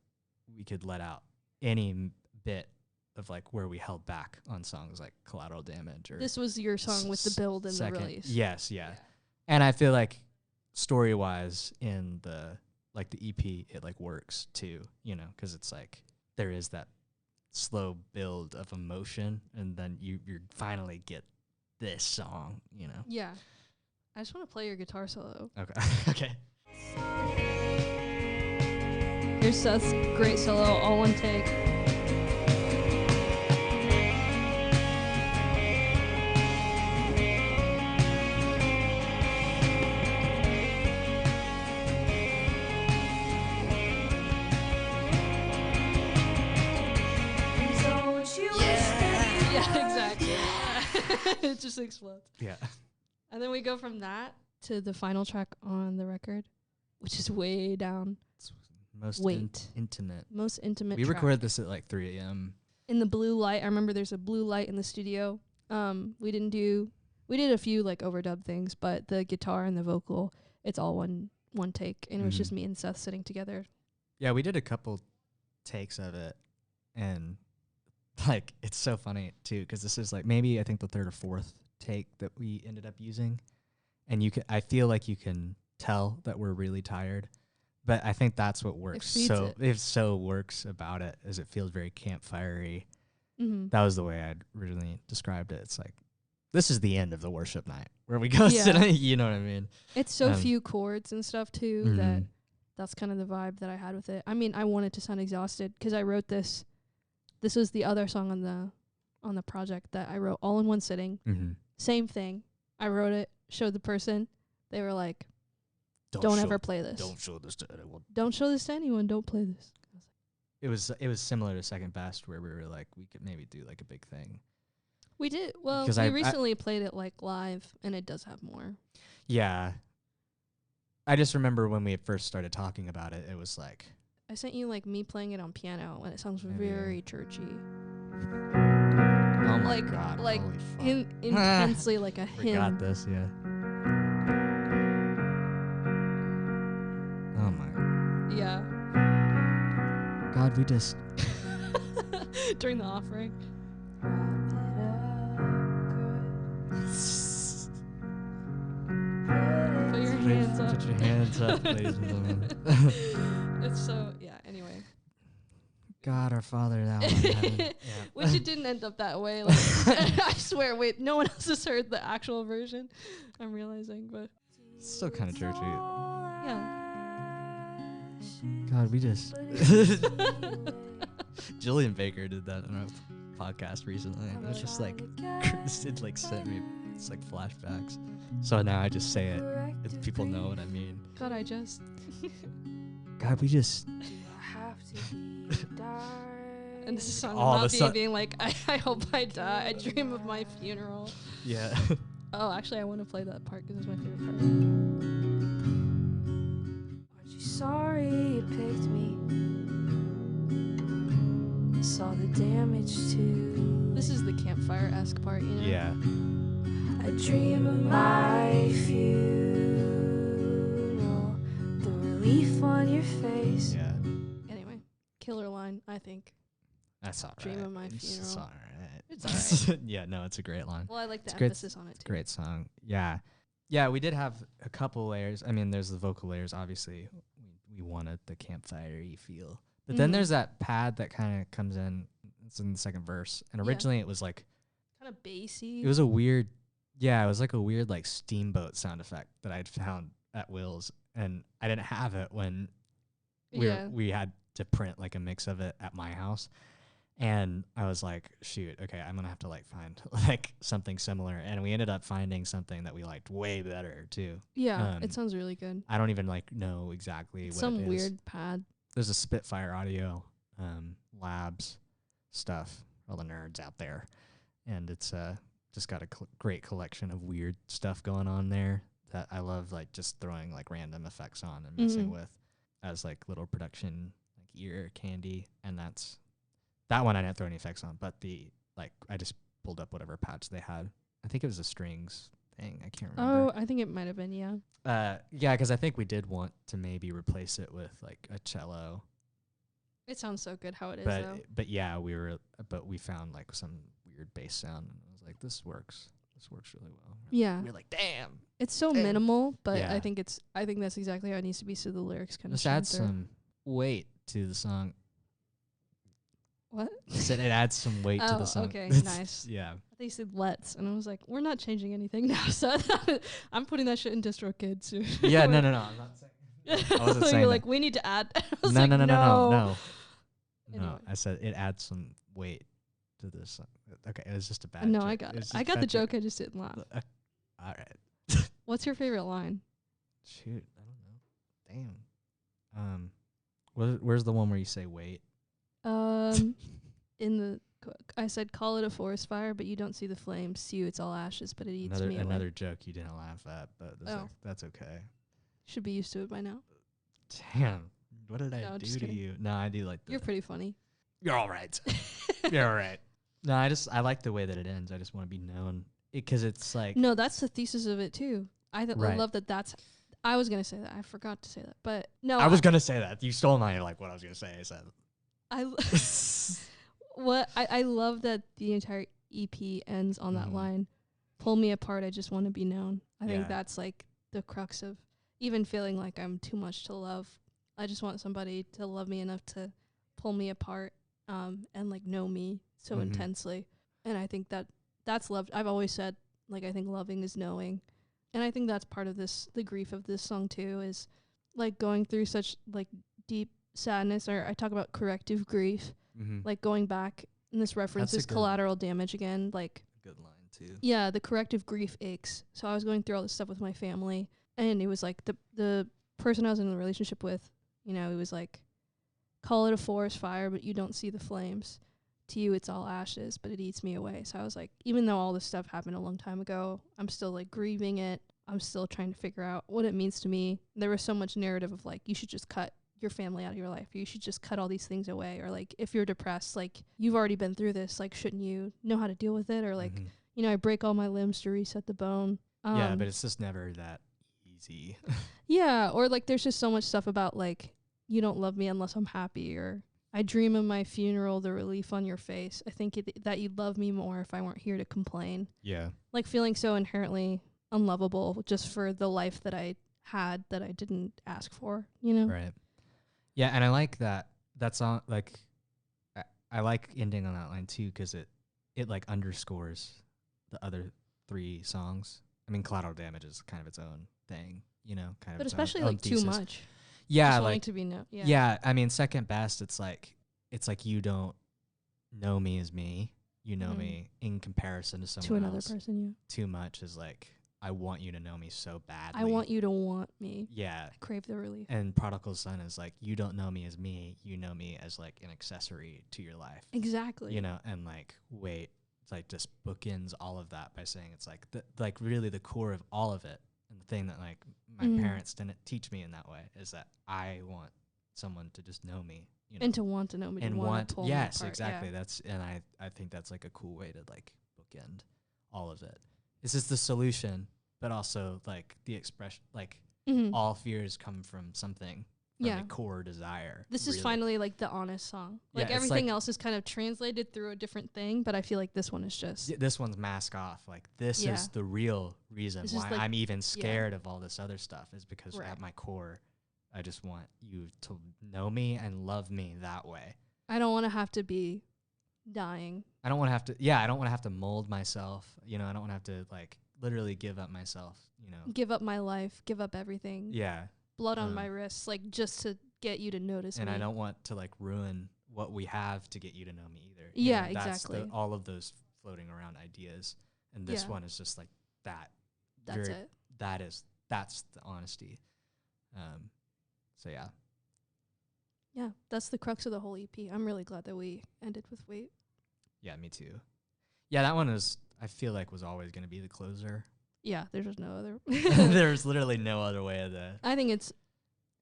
[SPEAKER 2] we could let out any bit of like where we held back on songs like Collateral Damage, or
[SPEAKER 1] this was your song with the build and the release.
[SPEAKER 2] Yes, yeah. And I feel like story wise in the EP, it like works too, you know, because it's like there is that slow build of emotion, and then you finally get this song, you know.
[SPEAKER 1] Yeah. I just want to play your guitar solo.
[SPEAKER 2] Okay. Okay.
[SPEAKER 1] Here's Seth's great solo, all one take. It just explodes.
[SPEAKER 2] Yeah.
[SPEAKER 1] And then we go from that to the final track on the record, which is way down.
[SPEAKER 2] It's most intimate.
[SPEAKER 1] Most intimate.
[SPEAKER 2] We recorded this at like 3 a.m.
[SPEAKER 1] in the blue light. I remember there's a blue light in the studio. We did a few like overdub things, but the guitar and the vocal, it's all one take, and it was just me and Seth sitting together.
[SPEAKER 2] Yeah, we did a couple takes of it, and like it's so funny too because this is like maybe I think the third or fourth take that we ended up using, and I feel like you can tell that we're really tired, but I think that's what works. It so works about it is it feels very campfire-y. That was the way I'd originally described it. It's like this is the end of the worship night where we go sit. You know what I mean?
[SPEAKER 1] It's so few chords and stuff too that that's kind of the vibe that I had with it. I mean, I wanted to sound exhausted because I wrote this. This was the other song on the project that I wrote all in one sitting. Same thing. I wrote it, showed the person. They were like, "Don't ever play this.
[SPEAKER 2] Don't show this to anyone.
[SPEAKER 1] Don't show this to anyone. Don't play this."
[SPEAKER 2] It was similar to Second Best where we were like we could maybe do like a big thing.
[SPEAKER 1] We did. Well, we recently played it like live, and it does have more.
[SPEAKER 2] Yeah. I just remember when we first started talking about it, it was like
[SPEAKER 1] I sent you like me playing it on piano, and it sounds very churchy.
[SPEAKER 2] Oh my god!
[SPEAKER 1] Like intensely, like a hymn.
[SPEAKER 2] Forgot this, yeah. Oh my.
[SPEAKER 1] Yeah.
[SPEAKER 2] God, we just
[SPEAKER 1] during the offering. Put your hands up.
[SPEAKER 2] Put your hands up, ladies and gentlemen.
[SPEAKER 1] It's so anyway.
[SPEAKER 2] God, our Father, thou art in heaven.
[SPEAKER 1] Which it didn't end up that way. Like, I swear, wait, no one else has heard the actual version. I'm realizing, but
[SPEAKER 2] it's still kind of churchy.
[SPEAKER 1] Yeah.
[SPEAKER 2] God, we just Jillian Baker did that on our podcast recently. And it's just like it like sent me it's like flashbacks. So now I just say it if people know what I mean.
[SPEAKER 1] God,
[SPEAKER 2] God, we just
[SPEAKER 1] and this is song about being like, I hope I die. I dream of my funeral.
[SPEAKER 2] Yeah.
[SPEAKER 1] Oh, actually, I want to play that part because it's my favorite part.
[SPEAKER 4] Aren't you sorry you picked me? Saw the damage too.
[SPEAKER 1] This is the campfire-esque part, you know?
[SPEAKER 2] Yeah.
[SPEAKER 4] I dream of my funeral, the relief on your face.
[SPEAKER 2] Yeah.
[SPEAKER 1] Anyway, killer line, I think.
[SPEAKER 2] That's all right.
[SPEAKER 1] Dream of my funeral.
[SPEAKER 2] It's all right.
[SPEAKER 1] It's all right.
[SPEAKER 2] Yeah, no, it's a great line.
[SPEAKER 1] Well, I like the emphasis on it, too.
[SPEAKER 2] Great song. Yeah. Yeah, we did have a couple layers. I mean, there's the vocal layers, obviously. We wanted the campfire-y feel. But then there's that pad that kind of comes in. It's in the second verse. And originally it was like...
[SPEAKER 1] kind of bassy.
[SPEAKER 2] It was a weird... Yeah, it was like a weird like steamboat sound effect that I'd found at Will's. And I didn't have it when we had to print like a mix of it at my house. And I was like, shoot, okay, I'm going to have to like find like something similar. And we ended up finding something that we liked way better too.
[SPEAKER 1] Yeah, it sounds really good.
[SPEAKER 2] I don't even like know exactly what it is.
[SPEAKER 1] Some weird pad.
[SPEAKER 2] There's a Spitfire Audio Labs stuff, all the nerds out there. And it's just got a great collection of weird stuff going on there that I love, like just throwing like random effects on and messing with as like little production like ear candy. And that one I didn't throw any effects on, but I just pulled up whatever patch they had. I think it was a strings thing. I can't remember.
[SPEAKER 1] Oh, I think it might have been, yeah.
[SPEAKER 2] Yeah, because I think we did want to maybe replace it with like a cello.
[SPEAKER 1] It sounds so good how it is, though.
[SPEAKER 2] But yeah, we found like some weird bass sound, and I was like, this works really well.
[SPEAKER 1] Yeah,
[SPEAKER 2] we're like, damn,
[SPEAKER 1] it's so minimal, but I think that's exactly how it needs to be, so the lyrics kind of
[SPEAKER 2] just add some weight to the song.
[SPEAKER 1] What?
[SPEAKER 2] I said it adds some weight to the song.
[SPEAKER 1] Okay, nice.
[SPEAKER 2] Yeah.
[SPEAKER 1] They said let's, and I was like, we're not changing anything now, so I'm putting that shit in DistroKid soon.
[SPEAKER 2] Yeah, no, I'm not saying. I wasn't saying
[SPEAKER 1] you're like, we need to add.
[SPEAKER 2] No.
[SPEAKER 1] Anyway.
[SPEAKER 2] No, I said it adds some weight to this song. Okay, it was just a bad
[SPEAKER 1] No,
[SPEAKER 2] joke.
[SPEAKER 1] I got it. I got the joke, I just didn't laugh.
[SPEAKER 2] All right.
[SPEAKER 1] What's your favorite line?
[SPEAKER 2] Shoot, I don't know. Damn. Where's the one where you say wait?
[SPEAKER 1] In the I said, call it a forest fire, but you don't see the flames. See you, it's all ashes, but it eats me away.
[SPEAKER 2] Another joke you didn't laugh at, but that's okay.
[SPEAKER 1] Should be used to it by now.
[SPEAKER 2] Damn. What did I do to you? No, I do like that.
[SPEAKER 1] You're pretty funny.
[SPEAKER 2] You're all right. You're all right. No, I like the way that it ends. I just want to be known because it's like.
[SPEAKER 1] No, that's the thesis of it too. I love that. I was gonna say that. I forgot to say that, but no.
[SPEAKER 2] I was gonna say that. You stole my what I was gonna say. I said.
[SPEAKER 1] What I love that the entire EP ends on that line. Pull me apart, I just want to be known. I think that's like the crux of even feeling like I'm too much to love. I just want somebody to love me enough to pull me apart and like know me so intensely. And I think that's love. I've always said, like, I think loving is knowing. And I think that's part of this, the grief of this song too, is like going through such like deep sadness, or I talk about corrective grief, like going back, and this references collateral damage again, like
[SPEAKER 2] good line too.
[SPEAKER 1] Yeah, the corrective grief aches. So I was going through all this stuff with my family, and it was like the person I was in a relationship with, you know, it was like, call it a forest fire, but you don't see the flames. To you, it's all ashes, but it eats me away. So I was like, even though all this stuff happened a long time ago, I'm still like grieving it. I'm still trying to figure out what it means to me. There was so much narrative of like, you should just cut your family out of your life. You should just cut all these things away. Or like, if you're depressed, like, you've already been through this. Like, shouldn't you know how to deal with it? Or like, you know, I break all my limbs to reset the bone.
[SPEAKER 2] Yeah, but it's just never that easy.
[SPEAKER 1] Yeah, or like, there's just so much stuff about like, you don't love me unless I'm happy, or I dream of my funeral, the relief on your face. I think that you'd love me more if I weren't here to complain.
[SPEAKER 2] Yeah. Like
[SPEAKER 1] feeling so inherently unlovable just for the life that I had that I didn't ask for, you know?
[SPEAKER 2] Right. Yeah, and I like that song. Like, I like ending on that line too, because it like underscores the other three songs. I mean, collateral damage is kind of its own thing, you know, kind of.
[SPEAKER 1] But
[SPEAKER 2] its
[SPEAKER 1] especially
[SPEAKER 2] own
[SPEAKER 1] like too
[SPEAKER 2] thesis.
[SPEAKER 1] much.
[SPEAKER 2] Yeah,
[SPEAKER 1] just
[SPEAKER 2] like
[SPEAKER 1] wanting to be known. Yeah.
[SPEAKER 2] Yeah, I mean, second best. It's like you don't know me as me. You know me in comparison to someone
[SPEAKER 1] to another
[SPEAKER 2] else.
[SPEAKER 1] person. Yeah.
[SPEAKER 2] Too much is like, I want you to know me so badly.
[SPEAKER 1] I want you to want me.
[SPEAKER 2] Yeah.
[SPEAKER 1] I crave the relief.
[SPEAKER 2] And prodigal son is like, you don't know me as me. You know me as like an accessory to your life.
[SPEAKER 1] Exactly.
[SPEAKER 2] You know, and like, wait, it's like just bookends all of that by saying it's like like really the core of all of it. And the thing that like my parents didn't teach me in that way is that I want someone to just know me, you know,
[SPEAKER 1] and to want to know me,
[SPEAKER 2] and
[SPEAKER 1] want to pull
[SPEAKER 2] yes,
[SPEAKER 1] me apart.
[SPEAKER 2] exactly.
[SPEAKER 1] Yeah.
[SPEAKER 2] That's, and I think that's like a cool way to like bookend all of it. This is the solution, but also like the expression, like all fears come from something. From a core desire.
[SPEAKER 1] This is finally like the honest song. Like everything else is kind of translated through a different thing, but I feel like this one is just
[SPEAKER 2] this one's mask off. Like this is the real reason why like, I'm even scared of all this other stuff, is because at my core, I just want you to know me and love me that way.
[SPEAKER 1] I don't want to have to be dying.
[SPEAKER 2] I don't want to have to. Yeah, I don't want to have to mold myself. You know, I don't want to have to like literally give up myself. You know,
[SPEAKER 1] give up my life, give up everything.
[SPEAKER 2] Yeah.
[SPEAKER 1] Blood on my wrists, like just to get you to notice
[SPEAKER 2] and
[SPEAKER 1] me.
[SPEAKER 2] I don't want to like ruin what we have to get you to know me either.
[SPEAKER 1] Yeah,
[SPEAKER 2] you know,
[SPEAKER 1] exactly.
[SPEAKER 2] All of those floating around ideas, and this one is just like that.
[SPEAKER 1] That's it.
[SPEAKER 2] That's the honesty. So yeah.
[SPEAKER 1] Yeah, that's the crux of the whole EP. I'm really glad that we ended with Wait.
[SPEAKER 2] Yeah, me too. Yeah, that one I feel like was always going to be the closer.
[SPEAKER 1] Yeah, there's just no other.
[SPEAKER 2] There's literally no other way of that.
[SPEAKER 1] I think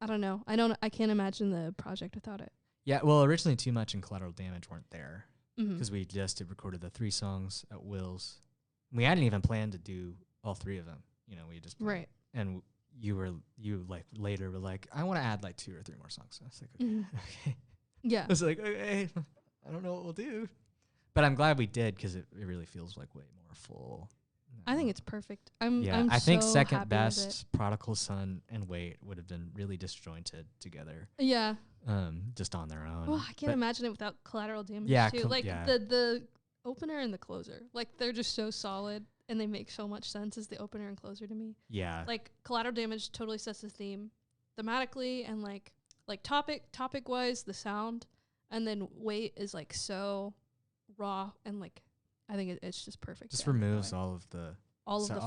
[SPEAKER 1] I don't know. I can't imagine the project without it.
[SPEAKER 2] Yeah, well, originally Too Much and Collateral Damage weren't there because
[SPEAKER 1] Mm-hmm.
[SPEAKER 2] we just had recorded the 3 songs at Will's. We hadn't even planned to do all 3 of them. You know, we just planned.
[SPEAKER 1] Right.
[SPEAKER 2] And you like later were like, I want to add like 2 or 3 more songs. So I was like, okay. Okay.
[SPEAKER 1] Yeah.
[SPEAKER 2] I was like, okay, I don't know what we'll do. But I'm glad we did, because it really feels like way more full.
[SPEAKER 1] I think it's perfect.
[SPEAKER 2] I think
[SPEAKER 1] so
[SPEAKER 2] second
[SPEAKER 1] happy
[SPEAKER 2] best, Prodigal Son and Wait would have been really disjointed together.
[SPEAKER 1] Yeah.
[SPEAKER 2] Just on their own.
[SPEAKER 1] Oh, I can't imagine it without Collateral Damage too. Like
[SPEAKER 2] yeah.
[SPEAKER 1] the opener and the closer. Like they're just so solid and they make so much sense as the opener and closer to me.
[SPEAKER 2] Yeah.
[SPEAKER 1] Like Collateral Damage totally sets the theme thematically and like topic wise, the sound, and then Wait is like so raw and like I think it's just perfect.
[SPEAKER 2] Just removes all of the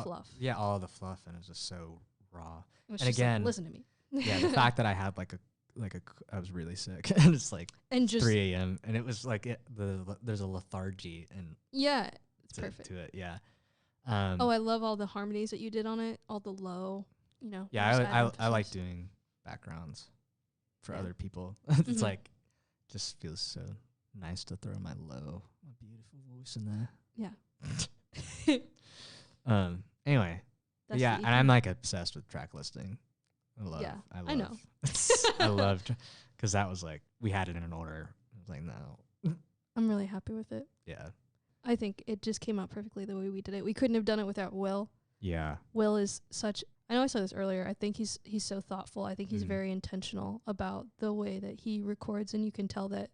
[SPEAKER 1] fluff.
[SPEAKER 2] Yeah, all of the fluff, and it's just so raw.
[SPEAKER 1] And
[SPEAKER 2] again,
[SPEAKER 1] like, listen to me.
[SPEAKER 2] Yeah, the fact that I had I was really sick, and it's like
[SPEAKER 1] and just
[SPEAKER 2] 3 a.m. and it was like there's a lethargy and
[SPEAKER 1] it's perfect
[SPEAKER 2] to it. Yeah.
[SPEAKER 1] I love all the harmonies that you did on it, all the low, you know.
[SPEAKER 2] Yeah, I like doing backgrounds for other people. It's like just feels so nice to throw my beautiful voice in there.
[SPEAKER 1] Yeah.
[SPEAKER 2] Anyway,
[SPEAKER 1] That's
[SPEAKER 2] and I'm like obsessed with track listing. I
[SPEAKER 1] know.
[SPEAKER 2] I loved, because that was like we had it in an order. I was like, no,
[SPEAKER 1] I'm really happy with it.
[SPEAKER 2] Yeah.
[SPEAKER 1] I think it just came out perfectly the way we did it. We couldn't have done it without Will.
[SPEAKER 2] Yeah.
[SPEAKER 1] Will is such, I know I said this earlier, I think he's so thoughtful. I think he's very intentional about the way that he records, and you can tell that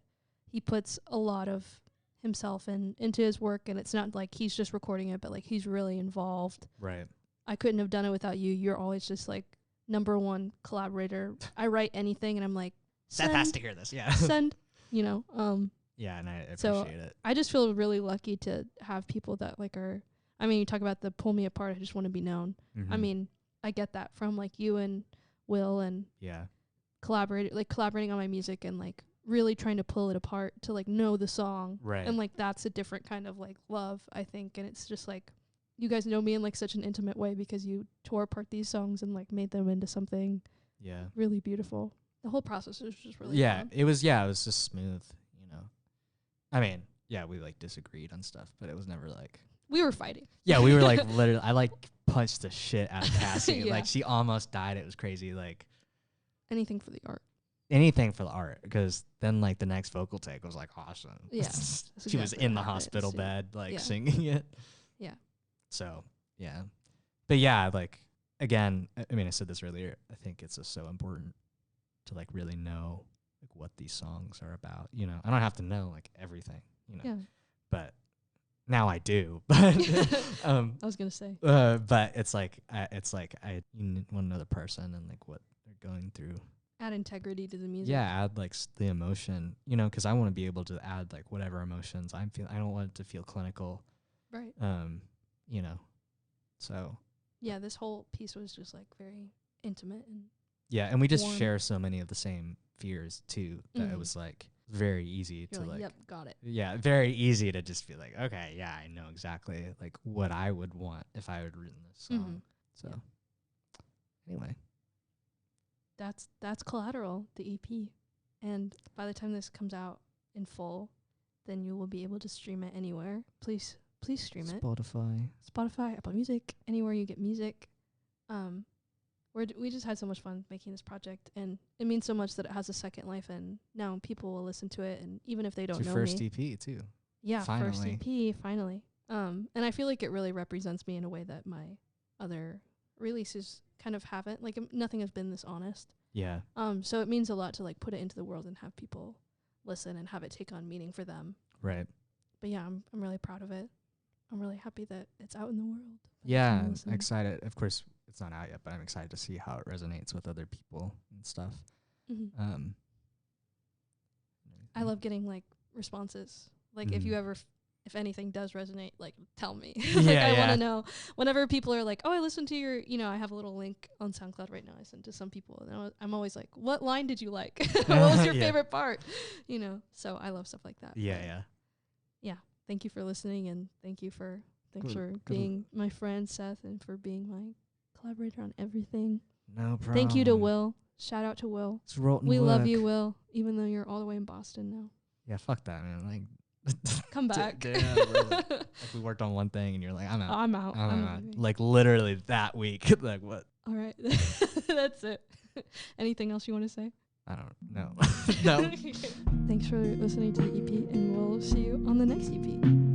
[SPEAKER 1] he puts a lot of himself into his work, and it's not like he's just recording it, but like he's really involved.
[SPEAKER 2] Right.
[SPEAKER 1] I couldn't have done it without you. You're always just like #1 collaborator. I write anything and I'm like,
[SPEAKER 2] Seth has to hear this. Yeah.
[SPEAKER 1] Send, you know,
[SPEAKER 2] yeah, and I appreciate
[SPEAKER 1] so
[SPEAKER 2] it.
[SPEAKER 1] I just feel really lucky to have people that like are, I mean, you talk about the pull me apart, I just want to be known. I mean, I get that from like you and Will and collaborating on my music and like really trying to pull it apart to like know the song.
[SPEAKER 2] Right.
[SPEAKER 1] And like that's a different kind of like love, I think. And it's just like, you guys know me in like such an intimate way because you tore apart these songs and like made them into something really beautiful. The whole process was just really fun.
[SPEAKER 2] It was just smooth, you know. I mean, yeah, we like disagreed on stuff, but it was never like
[SPEAKER 1] we were fighting.
[SPEAKER 2] Yeah, we were like literally I like punched the shit out of Cassie.
[SPEAKER 1] Yeah.
[SPEAKER 2] Like she almost died. It was crazy. Like
[SPEAKER 1] anything for the art.
[SPEAKER 2] Anything for the art, because then like the next vocal take was like awesome.
[SPEAKER 1] Yeah.
[SPEAKER 2] She was in the hospital bed like singing it.
[SPEAKER 1] Yeah.
[SPEAKER 2] So, yeah. But yeah, like again, I mean I said this earlier, I think it's just so important to like really know like what these songs are about, you know. I don't have to know like everything, you know.
[SPEAKER 1] Yeah.
[SPEAKER 2] But now I do. But
[SPEAKER 1] I was going to say.
[SPEAKER 2] But it's like I want to know the person and like what they're going through.
[SPEAKER 1] Add integrity to the music.
[SPEAKER 2] Yeah, add like the emotion, you know, because I want to be able to add like whatever emotions I'm feeling. I don't want it to feel clinical.
[SPEAKER 1] Right.
[SPEAKER 2] You know. So.
[SPEAKER 1] Yeah, this whole piece was just like very intimate and
[SPEAKER 2] yeah, and we just
[SPEAKER 1] warm.
[SPEAKER 2] share so many of the same fears too that it was like very easy to like
[SPEAKER 1] yep, got it.
[SPEAKER 2] Yeah, very easy to just be like, okay, yeah, I know exactly like what I would want if I had written this song. So anyway.
[SPEAKER 1] That's Collateral, the EP. And by the time this comes out in full, then you will be able to stream it anywhere. Please stream it. Spotify, Apple Music, anywhere you get music. We just had so much fun making this project, and it means so much that it has a second life, and now people will listen to it, and even if they don't know me.
[SPEAKER 2] It's your first EP too.
[SPEAKER 1] Yeah, first EP, finally. And I feel like it really represents me in a way that my other releases kind of haven't. Like nothing has been this honest.
[SPEAKER 2] Yeah.
[SPEAKER 1] So it means a lot to like put it into the world and have people listen and have it take on meaning for them.
[SPEAKER 2] Right.
[SPEAKER 1] But yeah, I'm really proud of it. I'm really happy that it's out in the world.
[SPEAKER 2] Yeah, I'm excited. Of course, it's not out yet, but I'm excited to see how it resonates with other people and stuff.
[SPEAKER 1] I love getting like responses. Like if you ever, if anything does resonate, like tell me. Like I want to know. Whenever people are like, "Oh, I listened to your," you know, I have a little link on SoundCloud right now. I sent to some people, and I'm always like, "What line did you like? What was your favorite part?" You know. So I love stuff like that.
[SPEAKER 2] Yeah.
[SPEAKER 1] Thank you for listening, and thanks for being my friend Seth, and for being my collaborator on everything.
[SPEAKER 2] No problem.
[SPEAKER 1] Thank you to Will. Shout out to Will.
[SPEAKER 2] It's rotten
[SPEAKER 1] we
[SPEAKER 2] work.
[SPEAKER 1] love you, Will, even though you're all the way in Boston now.
[SPEAKER 2] Yeah, fuck that, man. Like,
[SPEAKER 1] come back.
[SPEAKER 2] Like we worked on one thing, and you're like, I'm out.
[SPEAKER 1] I'm out.
[SPEAKER 2] Like literally that week. Like what?
[SPEAKER 1] All right, that's it. Anything else you want to say?
[SPEAKER 2] I don't know. No.
[SPEAKER 1] Thanks for listening to the EP, and we'll see you on the next EP.